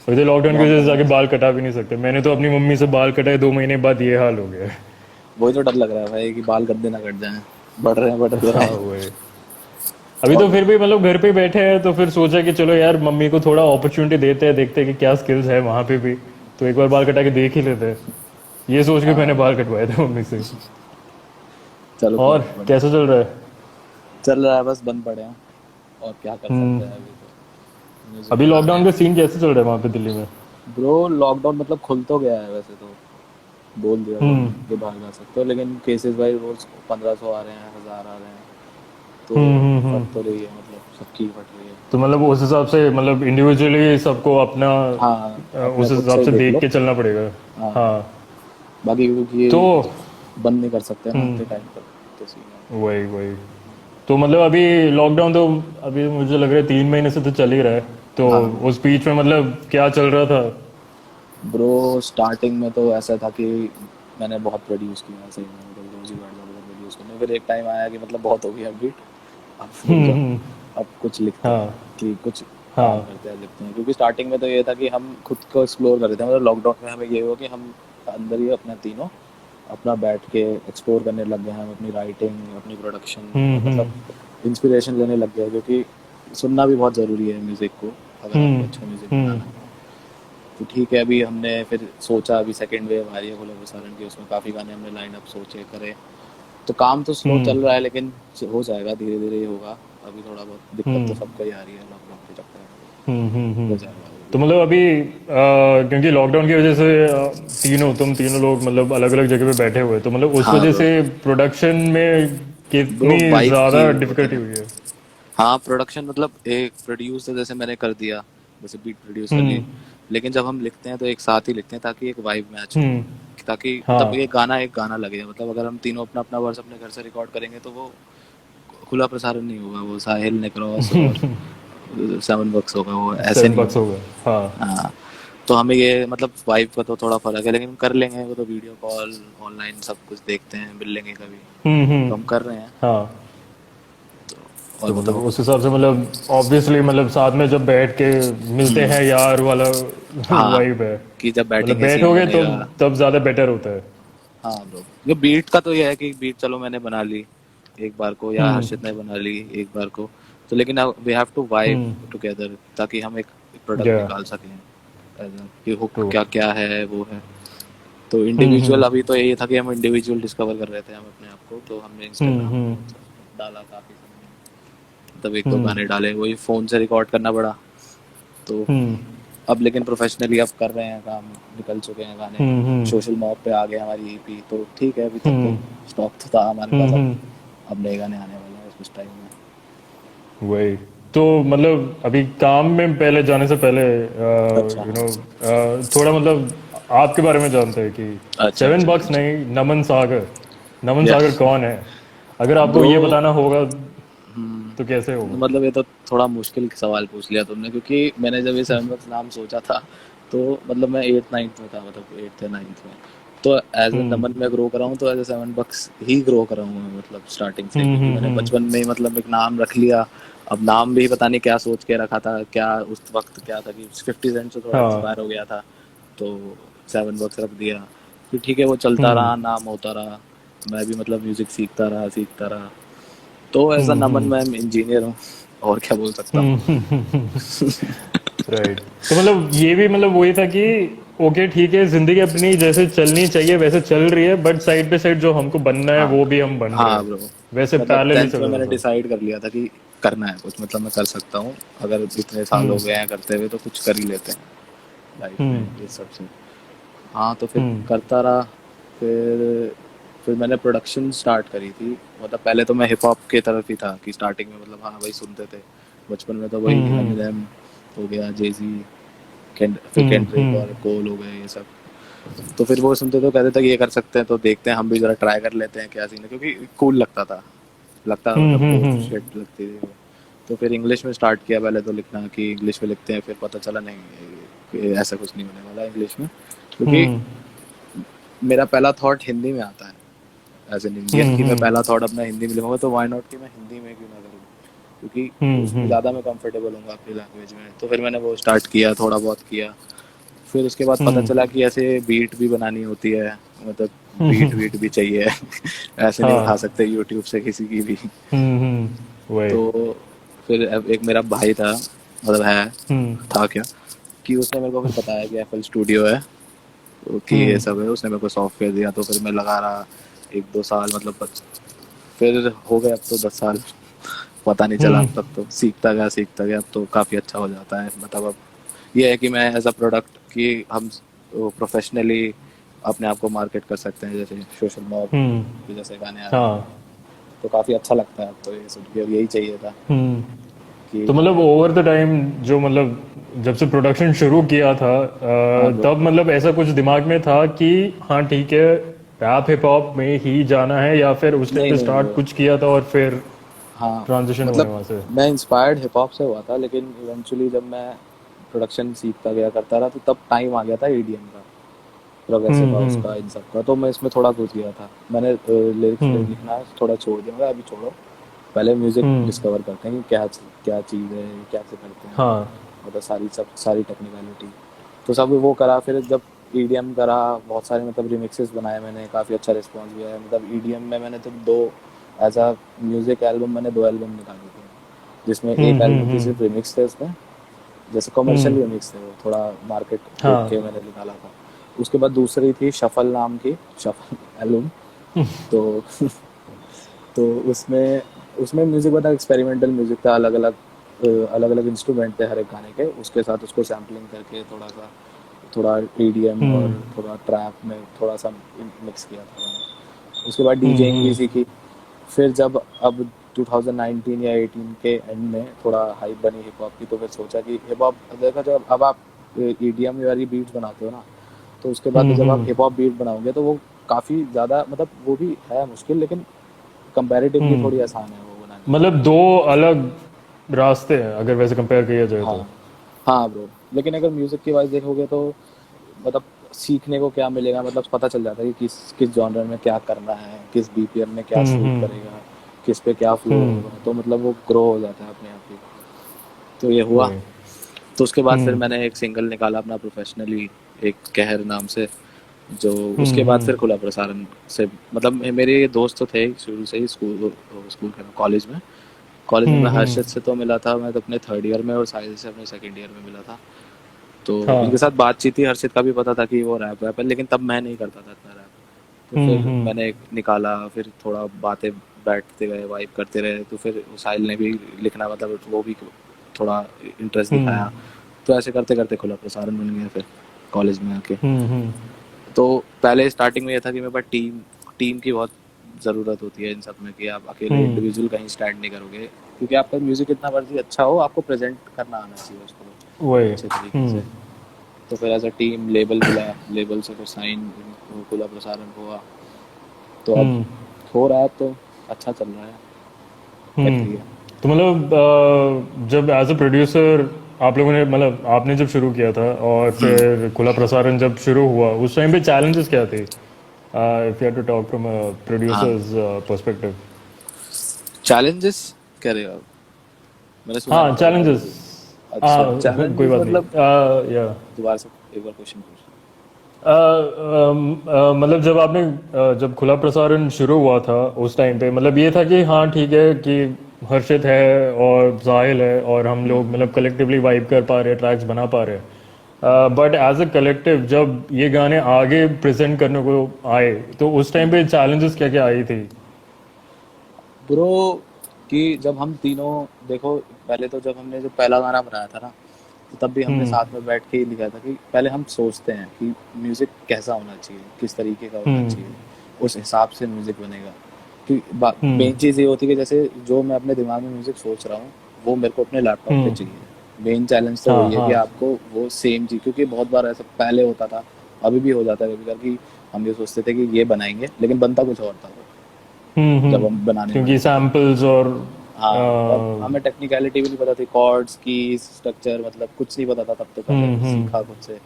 और इधर लॉकडाउन की बहुत वजह से जाके बदमाश। बाल कटा भी नहीं सकते. मैंने तो अपनी मम्मी से बाल कटाए 2 महीने बाद ये हाल हो गया है. वही तो डर लग रहा है भाई कि बाल गंदे ना कट जाएं। बढ़ रहे हाँ हैं। वही. अभी तो और फिर भी मतलब घर पे ही बैठे हैं तो फिर सोचा कि चलो यार मम्मी को थोड़ा अपॉर्चुनिटी देते हैं, देखते हैं कि क्या स्किल्स है वहाँ पे भी, तो एक बार बाल कटा के देख ही लेते हैं. ये सोच के मैंने हाँ, बाल कटवाए थे मम्मी से. चलो कोई और नहीं, बढ़िया। कैसा चल रहा है? चल रहा है, बस बंद पड़े हैं और क्या कर सकते हैं अभी तो। म्यूजिक अभी बना लॉकडाउन रहे का हैं सीन कैसे चल रहा है वहाँ पे दिल्ली में? ब्रो। लॉकडाउन मतलब खुल तो गया है वैसे तो, बोल दिया हम्म कि बाहर जा सकते हो, लेकिन केसेस भाई रोज 1500 आ रहे हैं, 1000 आ रहे हैं, तो हम्म. फट तो रही है, मतलब सबकी फट रही है। तो मतलब उस हिसाब से मतलब इंडिविजुअली सबको अपना हाँ, अपने उस खुद हिसाब से से देख देख लो। के चलना पड़ेगा. हाँ, हाँ. बाकी क्योंकि ये तो बंद नहीं कर सकते ना इतने टाइम तक, तो सीन है। वही वही. तो मतलब अभी लॉकडाउन तो अभी मुझे लग रहा है 3 महीने से तो चल ही रहा है, तो उस बीच में मतलब क्या चल रहा था? ब्रो स्टार्टिंग में तो ऐसा था कि मैंने बहुत प्रोड्यूस किया, ऐसे ही मतलब रोज ही बैठ जाता था प्रोड्यूस करने। फिर एक टाइम आया कि मतलब बहुत हो गया बीट, अब रुक जाओ, अब कुछ लिखते हैं हाँ कि कुछ काम हाँ करते हैं, लिखते हैं। क्योंकि स्टार्टिंग में तो ये था कि हम खुद को एक्सप्लोर कर रहे थे, मतलब लॉकडाउन में हमें ये हुआ कि हम अंदर ही अपना तीनों अपना बैठ के एक्सप्लोर करने लग गए। हम अपनी राइटिंग, अपनी प्रोडक्शन, मतलब इंस्पिरेशन लेने लग गए, क्योंकि सुनना भी बहुत ज़रूरी है म्यूज़िक को अगर आपको अच्छा म्यूज़िक बनाना है। तो ठीक है, अभी हमने फिर सोचा, अभी सेकंड वेव आ रही है गुलाब प्रसारण की, उसमें काफ़ी गाने हमने लाइन अप सोचे करे। तो काम तो स्लो चल रहा है, लेकिन हो जाएगा, धीरे धीरे ही होगा। अभी थोड़ा बहुत दिक्कत तो सबको ही आ रही है लॉकडाउन के चक्कर में, हो जाएगा। तो मतलब अभी क्योंकि लॉकडाउन की वजह से तुम तीनों लोग मतलब अलग अलग जगह पे बैठे हुए, तो मतलब उस हाँ वजह ब्रो, से प्रोडक्शन में ब्रो कितनी वाइब की ज्यादा होती डिफिकल्टी है। हुई है? हाँ प्रोडक्शन मतलब एक प्रोड्यूस तो जैसे मैंने कर दिया, जैसे बीट प्रोड्यूस कर ली, लेकिन जब हम लिखते हैं तो एक साथ ही लिखते हैं ताकि एक वाइब मैच हो, हम्म ताकि तब हाँ एक गाना लगे। मतलब अगर हम तीनों अपना अपना वर्स अपने घर से रिकॉर्ड करेंगे तो वो खुला प्रसारण नहीं होगा, वो साहिल नेक्रोस और सेवन बक्स होगा, वो ऐसे सेवन नहीं बक्स हो होगा। गए, हाँ। हाँ, तो हमें ये मतलब वाइब का तो थोड़ा फर्क है, लेकिन कर लेंगे वो तो, वीडियो कॉल ऑनलाइन सब कुछ देखते हैं, मिल लेंगे कभी, तो हम कर रहे हैं। हाँ, और तो मतलब बताओ। उस हिसाब से मतलब ऑब्वियसली मतलब साथ में जब बैठ के मिलते हैं यार वाला हाँ, वाइब है, कि जब मतलब बैठेंगे सीन बैठोगे तो बनेगा। तब ज्यादा बेटर होता है। हाँ ब्रो, ये बीट का तो ये है कि बीट चलो मैंने बना ली एक बार को, या हम्म हर्षित ने बना ली एक बार को, तो लेकिन we have to vibe together, ताकि हम एक प्रोडक्ट या निकाल सकें। कि हुक ट्रू। क्या क्या है वो है। तो इंडिविजुअल अभी तो यही था कि हम इंडिविजुअल डिस्कवर कर रहे थे हम अपने आप को, तो हमने इंस्टाग्राम पे डाला काफी समय, तब एक दो गाने डाले, वही फोन से रिकॉर्ड करना पड़ा। तो अब लेकिन प्रोफेशनली अब कर रहे हैं काम, निकल चुके हैं गाने, सोशल मॉब पे आ गए हमारी ईपी, तो ठीक है। अभी तक तो स्टॉक तो था हमारे पास, अब नए गाने आने वाले हैं कुछ टाइम में। वही तो मतलब अभी काम में पहले जाने से पहले अच्छा थोड़ा मतलब आपके बारे में जानते हैं कि अच्छा सेवन अच्छा बक्स अच्छा। नहीं, नमन सागर यस कौन है? अगर आपको ब्रो, ये बताना होगा तो कैसे होगा? मतलब ये तो थोड़ा मुश्किल सवाल पूछ लिया तुमने, क्योंकि मैंने जब ये सेवन बक्स नाम सोचा था, तो मतलब मैं 8th 9th में था, मतलब 8th या 9th में। तो एज ए नमन में ग्रो कर रहा हूँ, तो एज ए सेवन बक्स ही ग्रो कर रहा हूँ मैं, मतलब स्टार्टिंग से, क्योंकि मैंने बचपन में ही मतलब एक नाम रख लिया। अब नाम भी पता नहीं क्या सोच के रखा था, क्या उस वक्त क्या था कि 50 सेंट से थोड़ा हाँ। इंस्पायर हो गया था, तो सेवन बक्स रख दिया। फिर ठीक है, वो चलता रहा, नाम होता रहा, मैं भी मतलब म्यूजिक सीखता रहा। तो ऐसा नमन, मैं इंजीनियर हूँ, और क्या बोल सकता हूँ। राइट, तो मतलब ये भी मतलब वही था कि ओके ठीक है, जिंदगी अपनी जैसे चलनी चाहिए वैसे चल रही है, बट साइड बाय साइड जो हमको बनना है हाँ वो भी हम बन रहे हाँ हैं, ब्रो, वैसे मतलब पैरेलल ही 10th चल में रहा मैंने था। डिसाइड कर लिया था कि करना है कुछ, मतलब मैं कर सकता हूँ, अगर इतने साल हो गए हैं करते हुए, तो कुछ कर ही लेते हैं लाइफ में ये सब से। हाँ, तो फिर करता रहा। फिर मैंने प्रोडक्शन स्टार्ट करी थी, मतलब पहले तो मैं हिप हॉप के तरफ ही था, कि स्टार्टिंग में मतलब हाँ वही सुनते थे बचपन में, तो वही एमिनेम हो गया, जेजी, फिर केंड्रिक और कोल हो गए ये सब। तो फिर वो सुनते तो कहते थे कि ये कर सकते हैं, तो देखते हैं हम भी जरा ट्राई कर लेते हैं क्या सीन है, क्योंकि कूल लगता था मतलब डोप शिट लगती थी वो। तो फिर इंग्लिश में स्टार्ट किया पहले तो लिखना, कि इंग्लिश में लिखते हैं, फिर पता चला नहीं ये ऐसा कुछ नहीं होने वाला इंग्लिश में, क्योंकि मेरा पहला थॉट हिंदी में आता है एज एन इंडियन, कि मैं पहला थॉट अपना हिंदी में लिखूंगा, तो व्हाई नॉट कि मैं हिंदी में क्यों ना करूँ, क्योंकि उसमें ज़्यादा मैं कंफर्टेबल हूँ अपनी लैंग्वेज में। तो फिर मैंने वो स्टार्ट किया, थोड़ा बहुत किया। फिर उसके बाद पता चला कि ऐसे बीट भी बनानी होती है, मतलब बीट भी चाहिए ऐसे नहीं उठा हाँ। सकते यूट्यूब से किसी की भी। वही। तो फिर अब एक मेरा भाई था, मतलब है, था क्या, कि उसने मेरे को फिर बताया कि एफएल स्टूडियो है, तो कि ये सब है, उसने मेरे को सॉफ्टवेयर दिया। तो फिर मैं लगा रहा 1-2 साल, मतलब फिर हो गए अब तो 10 साल, पता नहीं चला अब तक, तो सीखता गया, अब तो काफ़ी अच्छा हो जाता है। मतलब अब ये है कि मैं एज अ प्रोडक्ट, कि हम प्रोफेशनली अपने आप को मार्केट कर सकते हैं, जैसे सोशल मॉब के जैसे गाने आ रहे हैं, हाँ। तो काफ़ी अच्छा लगता है। अब तो ये सुन के अब यही चाहिए था कि तो मतलब ओवर द टाइम जो मतलब जब से प्रोडक्शन शुरू किया था हाँ ब्रो, तब मतलब ऐसा कुछ दिमाग में था कि हाँ ठीक है रैप हिप हॉप में ही जाना है, या फिर उस टाइम नहीं पे नहीं स्टार्ट ब्रो, कुछ किया था और फिर हाँ ट्रांजिशन हुआ मतलब वहाँ से? मैं इंस्पायर्ड हिप हॉप से हुआ था, लेकिन इवेंचुअली जब मैं प्रोडक्शन सीखता गया करता रहा तो तब टाइम आ गया था ईडीएम का, प्रोग्रेसिव हाउस हम्म। का, इन सब का। तो मैं इसमें थोड़ा घुस गया था। मैंने लिरिक्स हम्म। लिखना थोड़ा छोड़ दिया, मैं अभी छोड़ो, पहले म्यूजिक हम्म। डिस्कवर करते हैं कि क्या चीज़ है, कैसे करते हैं, हाँ। मतलब सारी टेक्निकलिटी। तो सब वो करा, फिर जब ईडीएम करा, बहुत सारे मतलब रिमिक्सेस बनाए मैंने, काफ़ी अच्छा रिस्पॉन्स भी आया। मतलब ईडीएम में मैंने तो दो, एज अ म्यूजिक एल्बम मैंने 2 एल्बम निकाले थे, जिसमें एक एल्बम थी सिर्फ रिमिक्स थे उसमें, जैसे कमर्शियल हम्म। रिमिक्स थे वो, थोड़ा मार्केट देख हाँ। के मैंने निकाला था। उसके बाद दूसरी थी शफल नाम की, शफल एल्बम। तो तो उसमें उसमें म्यूजिक बता एक्सपेरिमेंटल म्यूजिक था, अलग अलग इंस्ट्रूमेंट थे हर एक गाने के, उसके साथ उसको सैम्पलिंग करके थोड़ा ईडीएम और हम्म। थोड़ा ट्रैप में थोड़ा सा मिक्स किया था मैंने। उसके बाद डीजेइंग भी हम्म। सीखी। फिर जब अब 2019 या 18 के एंड में थोड़ा हाइप बनी हिप हॉप की, तो फिर सोचा कि हिप हॉप देखा, जब अब आप ईडीएम वाली बीट्स बनाते हो ना, तो उसके बाद जब आप हम्म। हिप हॉप बीट बनाओगे तो वो काफ़ी ज़्यादा, मतलब वो भी है मुश्किल, लेकिन कंपैरेटिवली थोड़ी हम्म। आसान है वो बनानी। मतलब दो अलग रास्ते हैं अगर वैसे कंपेयर किया जाए हाँ तो। हाँ ब्रो, लेकिन अगर म्यूज़िक की वाइज देखोगे तो मतलब सीखने को क्या मिलेगा, मतलब पता चल जाता है कि किस किस जॉनर में क्या करना है, किस बीपीएम में क्या सूट हम्म। करेगा, किस पे क्या फ्लो हम्म। होगा, तो मतलब वो ग्रो हो जाता है अपने आप ही। तो ये हुआ। वही। तो उसके बाद फिर हम्म। मैंने एक सिंगल निकाला अपना प्रोफेशनली, एक कहर नाम से, जो उसके बाद हम्म। फिर खुला प्रसारण से, मतलब मेरे दोस्त तो थे ही शुरू से ही, स्कूल स्कूल के कॉलेज में मैं हर्षद से तो मिला था, मैं तो अपने थर्ड ईयर में, और साहिल से अपने सेकंड ईयर में मिला था। तो इनके हाँ। साथ बातचीत थी, हर्षित का भी पता था कि वो रैप है, लेकिन तब मैं नहीं करता था इतना रैप। तो फिर हम्म। मैंने एक निकाला, फिर थोड़ा बातें, बैठते गए, वाइब करते रहे, तो फिर साहिल ने भी लिखना, मतलब वो भी थोड़ा इंटरेस्ट हम्म। दिखाया। तो ऐसे करते करते खुला प्रसारण बन गया फिर कॉलेज में आके। हम्म। तो पहले स्टार्टिंग में ये था कि मेरे पास टीम टीम की बहुत ज़रूरत होती है इन सब में, कि आप अकेले हम्म। इंडिविजुअल कहीं स्टैंड नहीं करोगे, क्योंकि आपका म्यूज़िक इतना मर्जी अच्छा हो, आपको प्रेजेंट करना आना चाहिए उसको वही। अच्छे तरीके से। तो फिर एज अ टीम लेबल मिला, लेबल से फिर साइन, खुला प्रसारण हुआ। तो अब हम्म। हो रहा है, तो अच्छा चल रहा है, हम्म। बढ़िया। तो मतलब जब एज अ प्रोड्यूसर आप लोगों ने, मतलब आपने जब शुरू किया था और फिर खुला प्रसारण जब शुरू हुआ, उस टाइम पे चैलेंजेस क्या थे, if you have to talk from a हाँ, प्रोड्यूसर्स पर्सपेक्टिव? चैलेंजेस कह रहे हो आप? मैंने सुना हाँ, नहीं था दोबारा चैलेंजेस। बोलो। अच्छा, हाँ, कोई चैलेंजेस बात नहीं। मतलब या दोबारा से एक बार क्वेश्चन पूछ। मतलब जब आपने जब खुला प्रसारण शुरू हुआ था उस टाइम पे, मतलब ये था कि हाँ ठीक है कि हर्षित है और साहिल है और हम लोग मतलब कलेक्टिवली वाइब कर पा रहे हैं, ट्रैक्स बना पा रहे हैं, बट एज अ कलेक्टिव जब ये गाने आगे प्रेजेंट करने को आए तो उस टाइम पे चैलेंजेस क्या क्या आई थी? ब्रो, कि जब हम तीनों, देखो, पहले तो जब हमने जो पहला गाना बनाया था ना, तो तब भी हमने हम्म। साथ में बैठ के ही लिखा था कि पहले हम सोचते हैं कि म्यूज़िक कैसा होना चाहिए, किस तरीके का होना हम्म। चाहिए, उस हिसाब से म्यूज़िक बनेगा। कि हम्म। मेन चीज़ ये होती है कि जैसे जो मैं अपने दिमाग में म्यूज़िक सोच रहा हूँ, वो मेरे को अपने लैपटॉप पे हम्म। चाहिए। मेन चैलेंज तो हाँ। वही है हाँ। कि आपको वो सेम चीज़, क्योंकि बहुत बार ऐसा पहले होता था, अभी भी हो जाता है कभी कभी, कि हम ये सोचते थे कि ये बनाएंगे, लेकिन बनता कुछ और था वो, जब हम बनाने क्योंकि बैठते थे। सैम्पल्स और हाँ, और हमें टेक्निकलिटी भी नहीं पता थी, कॉर्ड्स की स्ट्रक्चर, मतलब कुछ नहीं पता था तब, तो पहले हम्म। सीखा खुद से।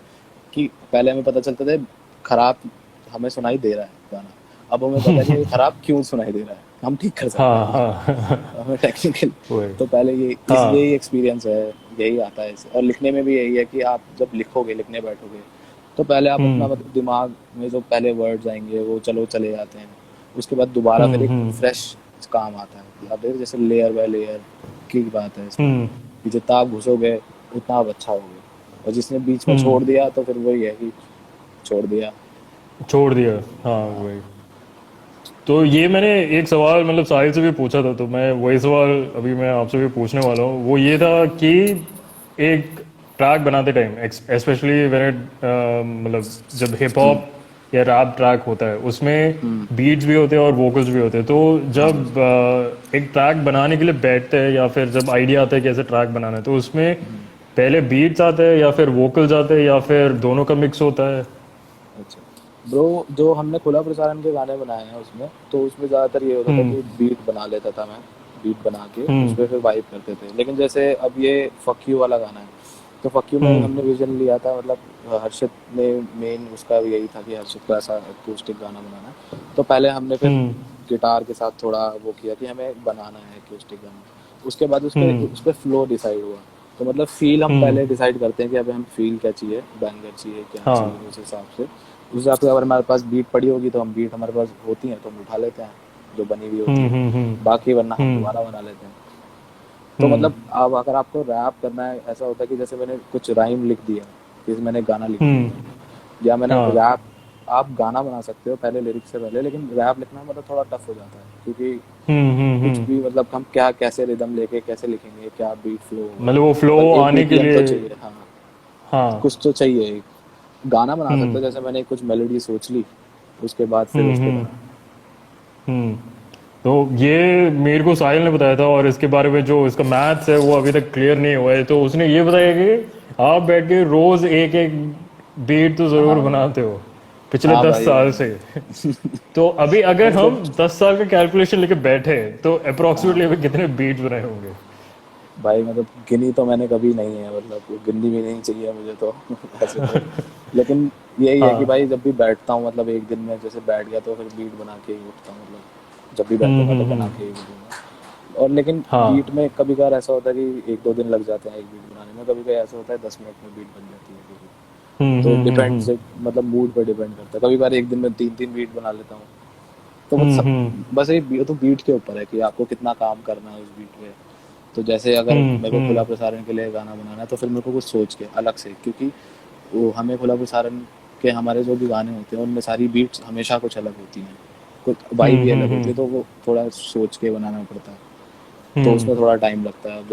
कि पहले हमें पता चलता था खराब हमें सुनाई दे रहा है गाना, अब हमें पता है कि खराब क्यों सुनाई दे रहा है, हम ठीक कर सकते हैं हाँ। उसको। हाँ। हमें टेक्निकल, वही। तो पहले ये हाँ। यही एक्सपीरियंस है, यही आता है इससे। और लिखने में भी यही है कि आप जब लिखने बैठोगे, तो पहले आप अपना, मतलब दिमाग में जो पहले वर्ड्स आएंगे वो चले जाते हैं, उसके बाद दोबारा फिर एक हम्म। फ्रेश काम आता है। आप देखो जैसे लेयर बाय लेयर की बात है इसमें, हम्म। कि जितना आप घुसोगे उतना आप अच्छा होगे, और जिसने बीच में हम्म। छोड़ दिया तो फिर वही है कि छोड़ दिया। छोड़ दिया। हाँ, वही। तो ये मैंने एक सवाल मतलब साहिल से भी पूछा था, तो मैं वही सवाल अभी मैं आपसे भी पूछने वाला हूँ। वो ये था कि एक ट्रैक बनाते टाइम, स्पेशली व्हेन इट मतलब जब हिप हॉप या रैप ट्रैक होता है, उसमें बीट्स भी होते हैं और वोकल्स भी होते हैं। तो हाँ, जब एक ट्रैक बनाने के लिए बैठते हैं या फिर जब आइडिया आता है कैसे ट्रैक बनाना है, तो उसमें पहले बीट्स आते हैं या फिर वोकल्स आते हैं या फिर दोनों का मिक्स होता है? अच्छा ब्रो, जो हमने खुला प्रसारण के गाने बनाए हैं उसमें, तो उसमें ज़्यादातर ये होता था हम्म। कि बीट बना लेता था मैं, बीट बना के उस पे फिर वाइब करते थे। लेकिन जैसे अब ये फक यू वाला गाना है, तो फक यू में हमने विजन लिया था, मतलब हर्षित ने मेन उसका यही था कि हर्षित को ऐसा अकॉस्टिक गाना बनाना है। तो पहले हमने फिर गिटार के साथ थोड़ा वो किया कि हमें बनाना है अकॉस्टिक गाना। उसके बाद उस पे फ्लो डिसाइड हुआ। तो मतलब फील हम पहले डिसाइड करते हैं कि अब हम फील क्या चाहिए, बैंगर चाहिए क्या चाहिए, उस हिसाब से अगर हमारे पास बीट पड़ी होगी तो हम बीट हमारे पास होती है तो हम उठा लेते हैं जो बनी हुई होती है, बाकी वरना हम दोबारा बना लेते हैं। तो मतलब अब अगर आपको रैप करना है, ऐसा होता है कि जैसे मैंने कुछ राइम लिख दिया, जैसे मैंने गाना लिख दिया या मैंने रैप, आप गाना बना सकते हो पहले लिरिक्स से पहले, लेकिन रैप लिखना मतलब थोड़ा टफ हो जाता है क्योंकि कुछ भी मतलब हम क्या कैसे रिदम लेके कैसे लिखेंगे, क्या बीट फ्लो, मतलब वो फ्लो आने के लिए तो चाहिए। हाँ, कुछ तो चाहिए। गाना बना सकते हो, जैसे मैंने कुछ मेलोडी सोच ली उसके बाद फिर उस पे बना। तो ये मेरे को साहिल ने बताया था, और इसके बारे में जो इसका मैथ्स है वो अभी तक क्लियर नहीं हुआ है। तो उसने ये बताया कि आप बैठ के रोज एक एक बीट तो जरूर बनाते हो पिछले 10 साल से। तो अभी अगर हम 10 साल का कैलकुलेशन लेके बैठे तो अप्रोक्सीमेटली अभी कितने बीट बनाए होंगे? भाई मतलब गिनी तो मैंने कभी नहीं है, मतलब गिननी भी नहीं चाहिए मुझे तो ऐसे तो। लेकिन यही है कि भाई जब भी बैठता हूँ, मतलब एक दिन में जैसे बैठ गया तो फिर बीट बना के ही उठता हूँ, मतलब जब भी बैठूंगा तो बना के ही उठूंगा। और लेकिन बीट में कभी कभार ऐसा होता है कि 1-2 दिन लग जाते हैं एक बीट बनाने में, कभी कभी ऐसा होता है 10 मिनट में बीट बन जाती है। तो डिपेंड से मतलब मूड पर डिपेंड करता है, कभी बार एक दिन में 3-3 बीट बना लेता हूँ। तो मतलब बस एक तो बीट के ऊपर है कि आपको कितना काम करना है उस बीट पे। तो जैसे अगर मेरे को खुला प्रसारण के लिए गाना बनाना है तो फिर मेरे को कुछ सोच के अलग से, क्योंकि वो हमें खुला प्रसारण के हमारे जो भी गाने होते हैं उनमें सारी बीट्स हमेशा कुछ अलग होती हैं, कुछ वाइब भी अलग होती है, तो वो थोड़ा सोच के बनाना पड़ता है, तो उसमें थोड़ा टाइम लगता है। अब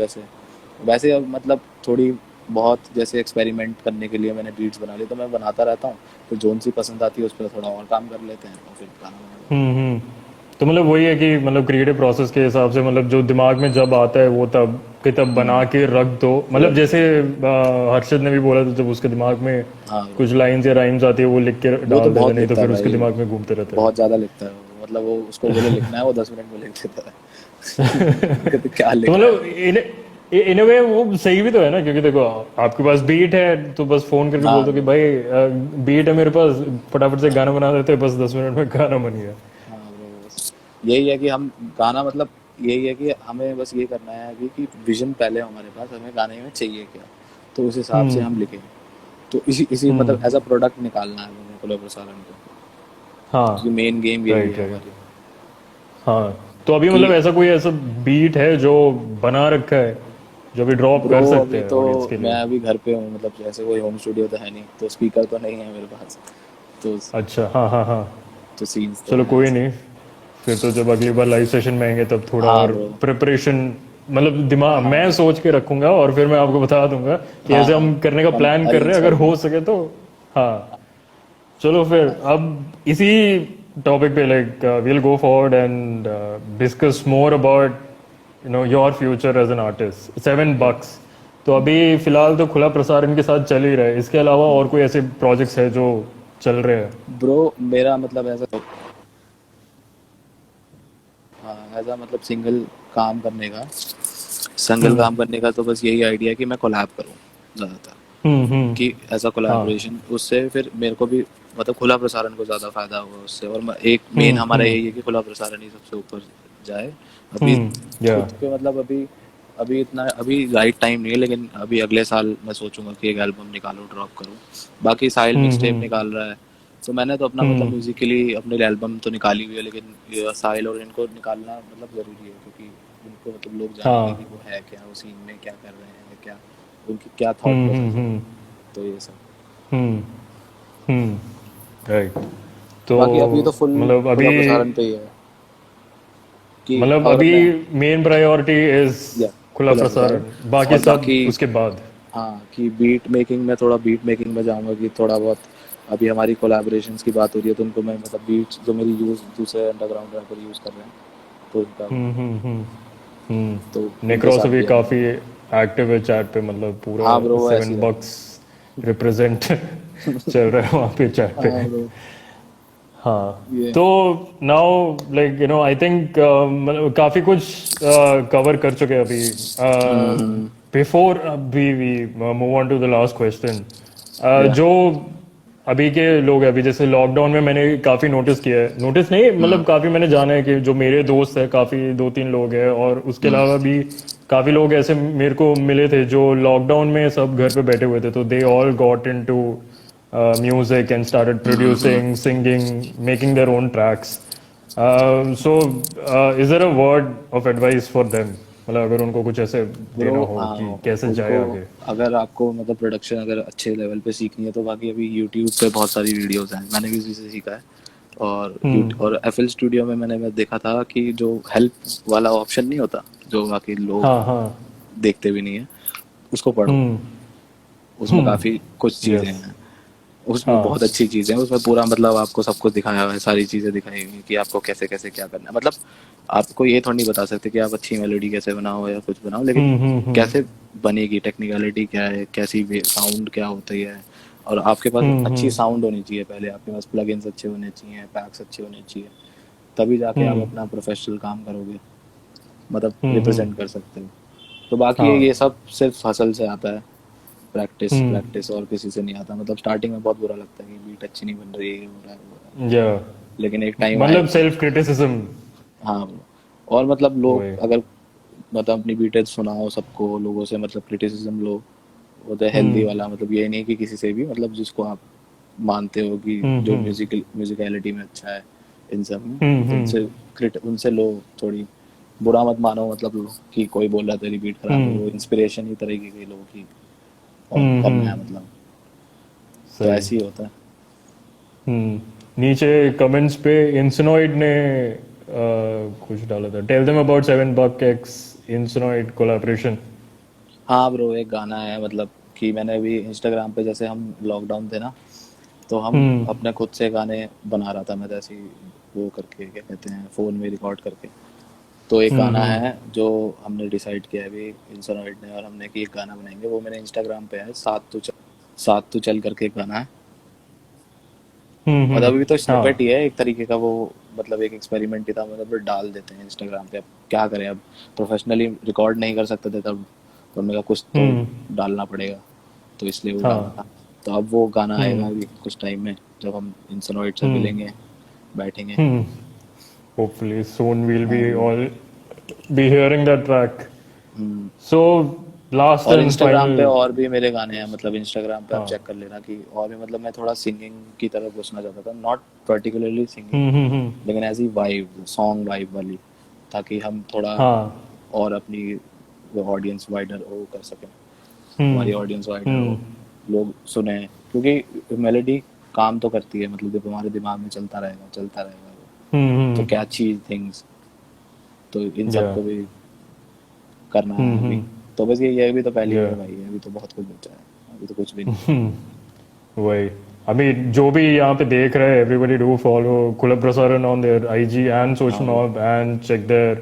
वैसे अब मतलब थोड़ी बहुत जैसे एक्सपेरिमेंट करने के लिए मैंने बीट्स बना ली, तो मैं बनाता रहता हूँ, तो जोन सी पसंद आती है उस पर थोड़ा और काम कर लेते हैं और फिर गाना बना। तो मतलब वही है कि मतलब क्रिएटिव प्रोसेस के हिसाब से मतलब जो दिमाग में जब आता है वो तब बना के रख दो। मतलब जैसे हर्षद ने भी बोला था, जब उसके दिमाग में कुछ लाइंस या राइम्स आती है वो लिख के डाल देता, नहीं तो फिर उसके दिमाग में घूमते रहता है। बहुत ज्यादा लिखता है वो, मतलब वो उसको बोले लिखना है वो 10 मिनट में लिख देता है। क्या तो मतलब इन अ वे वो सही भी तो है ना, क्योंकि देखो आपके पास बीट है तो बस फोन करके बोल दो कि भाई बीट है मेरे पास, फटाफट से गाना बना देते हैं, बस 10 मिनट में गाना बन गया। यही है कि हम गाना मतलब यही है कि हमें बस ये करना है अभी कि विजन पहले हमारे पास, हमें गाने में चाहिए क्या, तो उस हिसाब से हम लिखें। तो इसी मतलब एज अ प्रोडक्ट निकालना है हमें खुला प्रसारण को। हाँ, मेन गेम यही है हमारी। हाँ, तो अभी मतलब ऐसा कोई ऐसा बीट है जो बना रखा है जो भी ड्रॉप कर सकते हैं तो ऑडियंस के लिए? मैं अभी घर पे हूँ, मतलब जैसे कोई होम स्टूडियो तो है नहीं, तो स्पीकर तो नहीं है मेरे पास, तो अच्छा, हाँ हाँ हाँ, तो सीन्स तो चलो कोई नहीं, फिर तो जब अगली बार लाइव सेशन में आएंगे तब थोड़ा और प्रिपरेशन, मतलब दिमाग मैं सोच के रखूंगा और फिर मैं आपको बता दूंगा कि ऐसे हम करने का प्लान कर रहे हैं, अगर हो सके तो। हाँ, चलो फिर अब इसी टॉपिक पे like we'll go forward and discuss more about your future as an artist, $7। तो अभी फिलहाल तो खुला प्रसारण के साथ चल ही रहा है, इसके अलावा और कोई ऐसे प्रोजेक्ट्स है जो चल रहे हैं? ब्रो मेरा मतलब ऐसा ऐसा मतलब सिंगल काम करने का तो बस यही आइडिया है कि मैं कोलैब करूं ज़्यादातर, कि ऐसा कोलैबोरेशन, उससे फिर मेरे को भी मतलब खुला प्रसारण को ज़्यादा फायदा होगा उससे। और एक मेन हमारा यही है कि खुला प्रसारण ही सबसे ऊपर जाए। अभी खुद पे मतलब अभी राइट टाइम नहीं है, लेकिन अभी अगले साल मैं सोचूंगा कि एक एल्बम निकालूं, ड्रॉप करूं। बाकी साहिल मिक्स टेप निकाल रहा है, तो मैंने तो अपना मतलब म्यूजिकली अपने एल्बम तो निकाली हुई है, लेकिन साहिल और इनको निकालना मतलब ज़रूरी है, क्योंकि उनको मतलब लोग जानेंगे कि वो है क्या, वो सीन में क्या कर रहे हैं, क्या उनकी क्या थॉट प्रोसेस है, तो ये सब। राइट। तो बाकी अभी तो फुल मतलब खुला अभी प्रसारण पे ही है कि मतलब अगर अभी मैं मेन प्रायोरिटी इज खुला प्रसारण, बाकी और सब बाकी उसके बाद। हाँ, कि बीट मेकिंग में जाऊंगा, कि थोड़ा बहुत अभी हमारी कोलैबोरेशंस की बात हो रही है, तो उनको मैं मतलब बीट्स जो मेरी यूज दूसरे अंडरग्राउंड रैपर यूज कर रहे हैं, तो उनका तो उनके नेक्रोस साथ भी भी काफी एक्टिव है चैट पे, मतलब पूरा हाँ ब्रो ऐसी $7 रिप्रेजेंट चल रहा है वहाँ पे चैट पे। हाँ ब्रो हाँ ये तो नाउ लाइक आई थिंक काफी कुछ कवर कर चुके हैं अभी before we move on to the last question या जो अभी के लोग हैं अभी जैसे लॉकडाउन में मैंने काफी नोटिस किया है नोटिस नहीं मतलब काफी मैंने जाना है कि जो मेरे दोस्त है काफी 2-3 लोग हैं और उसके अलावा भी काफी लोग ऐसे मेरे को मिले थे जो लॉकडाउन में सब घर पे बैठे हुए थे तो they all got into music and started producing, singing, making their own tracks. So, is there a word of advice for them? मतलब अगर उनको कुछ ऐसे ब्रो, देना हो कि कैसे जाए उनको आगे अगर आपको मतलब प्रोडक्शन अगर अच्छे लेवल पे सीखनी है तो बाकी अभी यूट्यूब पे बहुत सारी वीडियोस हैं, मैंने भी इसी से सीखा है। और एफएल स्टूडियो में मैं देखा था कि जो हेल्प वाला ऑप्शन नहीं होता जो बाकी लोग हाँ हाँ देखते भी नहीं है, उसको पढ़ो। उसमें काफी कुछ चीजें यस हैं, उसमें बहुत अच्छी चीजें हैं, उसमें पूरा मतलब आपको सब कुछ दिखाया हुआ है, सारी चीजें दिखाई हुई हैं कि आपको कैसे कैसे क्या करना है। मतलब आपको ये थोड़ी नहीं बता सकते कि आप अच्छी मेलोडी कैसे बनाओ या कुछ बनाओ, लेकिन कैसे बनेगी, टेक्निकलिटी क्या है, कैसी साउंड क्या होती है, और आपके पास अच्छी साउंड होनी चाहिए। पहले आपके पास प्लगइन्स अच्छे होने चाहिए, पैक्स अच्छे होने चाहिए, तभी जाके आप अपना प्रोफेशनल काम करोगे, मतलब रिप्रेजेंट कर सकते हो। तो बाकी हाँ ये सब सिर्फ हसल से आता है, प्रैक्टिस प्रैक्टिस, और किसी से नहीं आता। मतलब स्टार्टिंग में बहुत बुरा लगता है कि बीट अच्छी नहीं बन रही है, हो रहा है, हो रहा है, या लेकिन एक टाइम मतलब आएगा। सेल्फ क्रिटिसिज्म हाँ bro। और मतलब लोग वही अगर मतलब अपनी बीटें सुनाओ सबको, लोगों से मतलब क्रिटिसिज्म लो, वो तो हेल्दी वाला, मतलब ये नहीं कि किसी से भी, मतलब जिसको आप मानते हो कि जो म्यूजिकलिटी में अच्छा है, इन सब में उनसे लो थोड़ी। बुरा मत मानो, मतलब लो कि कोई बोल रहा है तेरी बीट खराब है, वो इंस्पिरेशन ही तरह की लो कि और करना है, मतलब तो सही ऐसे ही होता है। नीचे कमेंट्स पे इंसनॉइड ने कुछ डाला था tell them about 7 buck X इंसनॉइड कोलैबोरेशन हाँ ब्रो, एक गाना है, मतलब कि मैंने अभी इंस्टाग्राम पे, जैसे हम लॉकडाउन थे ना, तो हम अपने खुद से गाने बना रहा था मैं, जैसे ही वो करके, क्या कहते हैं, फोन में रिकॉर्ड करके। तो एक गाना है जो हमने डिसाइड किया है अभी इंसोनॉइड ने और हमने कि एक गाना बनाएंगे, वो मेरे इंस्टाग्राम पे है, साथ तू चल करके एक गाना है। मतलब अभी तो हाँ स्निपेट ही है एक तरीके का, वो मतलब एक एक्सपेरिमेंट ही था, मतलब डाल देते हैं इंस्टाग्राम पे। अब क्या करें, अब प्रोफेशनली रिकॉर्ड नहीं कर सकते थे तब, तो मेरा कुछ तो डालना पड़ेगा, तो इसलिए वो डाला था। तो अब वो गाना आएगा अभी कुछ टाइम में, जब हम इंसोनॉइड से मिलेंगे, बैठेंगे। hopefully soon we'll be all be hearing that track so last और and इंस्टाग्राम पे final और भी मेरे गाने हैं, मतलब इंस्टाग्राम पे आप चेक कर लेना कि और भी, मतलब मैं थोड़ा सिंगिंग की तरफ घुसना चाहता था, नॉट पर्टिकुलरली सिंगिंग, लेकिन ऐसी वाइब, सॉन्ग वाइब वाली, ताकि हम थोड़ा हाँ और अपनी ऑडियंस वाइडर वो कर सकें, हमारी ऑडियंस वाइडर हो, लोग सुने, क्योंकि मेलोडी काम तो करती है, मतलब जब हमारे दिमाग में चलता रहेगा वो, तो क्या चीज थिंग्स, तो इन सब yeah को भी करना है अभी। तो बस ये अभी तो पहली yeah है भाई, अभी तो बहुत कुछ बचा है, अभी तो कुछ भी नहीं। वही अभी जो भी यहाँ पे देख रहे हैं everybody do follow Kulab Prasaran on their IG and हाँ social bro, mob and check their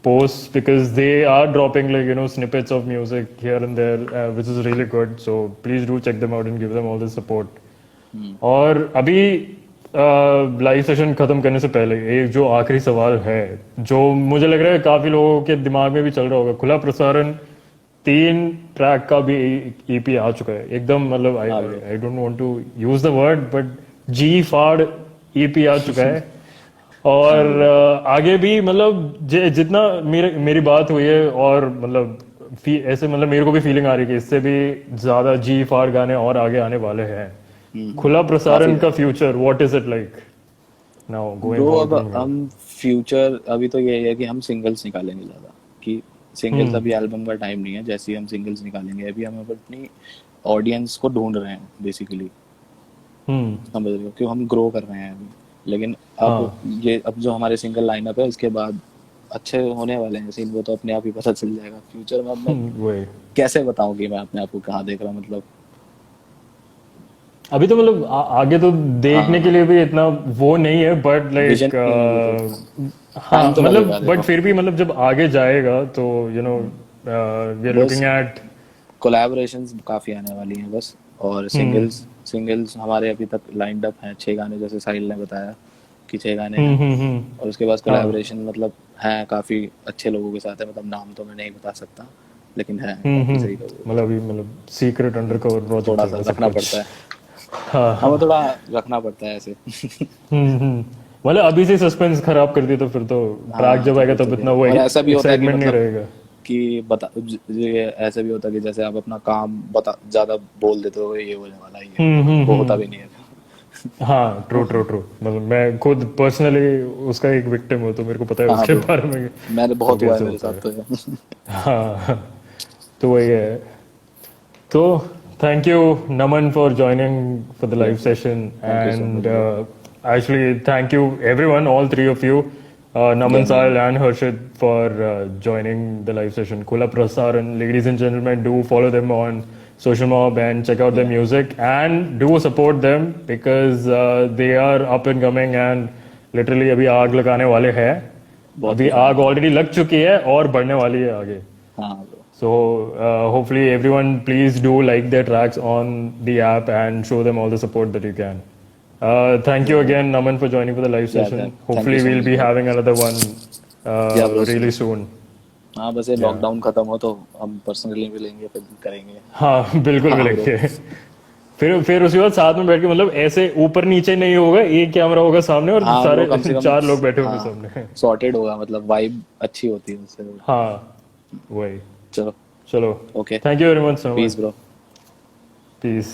posts because they are dropping like snippets of music here and there which is really good so please do check them out and give them all the support और अभी live session खत्म करने से पहले एक जो आखिरी सवाल है जो मुझे लग रहा है काफी लोगों के दिमाग में भी चल रहा होगा खुला प्रसारण 3 ट्रैक का भी ईपी आ चुका है एकदम मतलब आई हाँ bro, I don't want to use the word but जी फाड़ ईपी आ चुका है हाँ और ब्रो, आगे भी मतलब जितना मेरी बात हुई है और मतलब ऐसे मतलब मेरे को भी फीलिंग आ रही है कि इससे भी ज्यादा जी फाड़ गाने और आगे आने वाले हैं खुला काफी प्रसारण का ज्यादा। Future what is it like now going bro forward अब फ्रॉम हियर हम फ्यूचर, अभी तो ये है कि हम सिंगल्स निकालेंगे ज्यादा, कि सिंगल्स अभी एल्बम का टाइम नहीं है, जैसे ही हम सिंगल्स निकालेंगे, अभी हम अपनी ऑडियंस को ढूंढ रहे हैं बेसिकली, समझ रहे हो, क्यों हम ग्रो कर रहे हैं अभी। लेकिन अब हाँ ये, अब जो हमारे सिंगल लाइनअप है इसके बाद अच्छे होने वाले हैं सीन, वो तो अपने आप ही पता चल जाएगा फ्यूचर में। अब मैं वही कैसे बताऊं कि मैं अपने आप को कहाँ देख रहा हूँ, मतलब अभी तो मतलब आगे तो देखने के हाँ, लिए भी इतना वो नहीं है बट विजन लाइक नहीं है अभी तो, हाँ टाइम तो मतलब लगेगा बट देखो। फिर भी मतलब जब आगे जाएगा तो वी आर बस लुकिंग एट कोलैबोरेशंस काफी आने वाली हैं बस, और सिंगल्स सिंगल्स हमारे अभी तक लाइंड अप हैं 6 गाने, जैसे साहिल ने बताया, की 6 गाने हैं और उसके बाद कोलैबोरेशन मतलब है काफ़ी अच्छे लोगों के साथ है, मतलब नाम तो मैं नहीं बता सकता लेकिन है काफ़ी सही लोग, मतलब अभी मतलब सीक्रेट अंडरकवर प्रोजेक्ट थोड़ा चल सा रहा है सब रखना कुछ। पड़ता है। हाँ हाँ वो थोड़ा रखना पड़ता है ऐसे। मतलब अभी से सस्पेंस खराब कर दिया तो फिर तो ट्रैक हाँ जब तो आएगा फिर तब तो क्या, इतना वो और ऐसा भी होता है कि एक्साइटमेंट नहीं मतलब रहेगा। कि ये ऐसा भी होता है कि जैसे आप अपना काम बता ज़्यादा बोल देते हो ये होने वाला है ये होने वाला है, वो होता भी नहीं है। हाँ ट्रू ट्रू ट्रू, मतलब मैं खुद पर्सनली उसका एक विक्टिम हूँ तो मेरे को पता है हाँ उसके ब्रो, बारे में मैंने वो बहुत हुआ है कैसे मेरे होता साथ है। तो ये। हाँ तो वही है। तो thank you Naman for joining for the live yes bro, session, thank you so and much bro. actually thank you everyone, all three of you, या Naman, man, Sahil and Harshit, for joining the live session. Kula Prasaran, ladies and gentlemen, do follow them on Social Mob and check out their या music and do support them because they are up and coming and literally अभी आग लगाने वाले हैं। बहुत अभी कुछ आने आग वाला है। ऑलरेडी लग चुकी है और बढ़ने वाली है आगे। हाँ bro, So hopefully everyone please do like their tracks on the app and show them all the support that you can. Thank या you bro, again Naman for joining for the live या session. Thank you Hopefully so we'll much be bro. having another one या bro, really soon. हाँ बस ये Yeah. Lockdown खत्म हो तो हम पर्सनली मिलेंगे फिर करेंगे। हाँ बिल्कुल हाँ ब्रो, मिलेंगे। फिर उसके बाद साथ में बैठ के मतलब ऐसे ऊपर नीचे नहीं होगा, एक कैमरा होगा सामने और हाँ ब्रो, सारे कम से कम 4 लोग बैठे होंगे हाँ सामने। सॉर्टेड होगा, मतलब वाइब अच्छी होती है उससे। हाँ वही। चलो, चलो, okay, thank you very much peace Naman. Bro. Peace.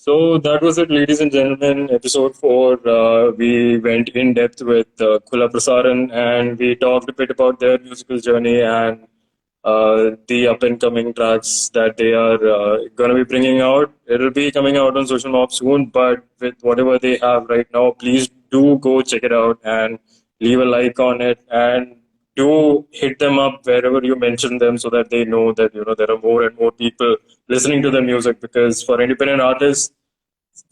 So that was it, ladies and gentlemen. Episode 4. We went in depth with Kula Prasaran and we talked a bit about their musical journey and the up and coming tracks that they are going to be bringing out. It'll be coming out on Social Mob soon, but with whatever they have right now, please do go check it out and leave a like on it and do hit them up wherever you mention them so that they know that there are more and more people listening to their music, because for independent artists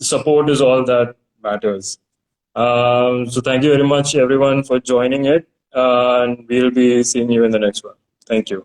support is all that matters. So thank you very much everyone for joining it, and we'll be seeing you in the next one. Thank you.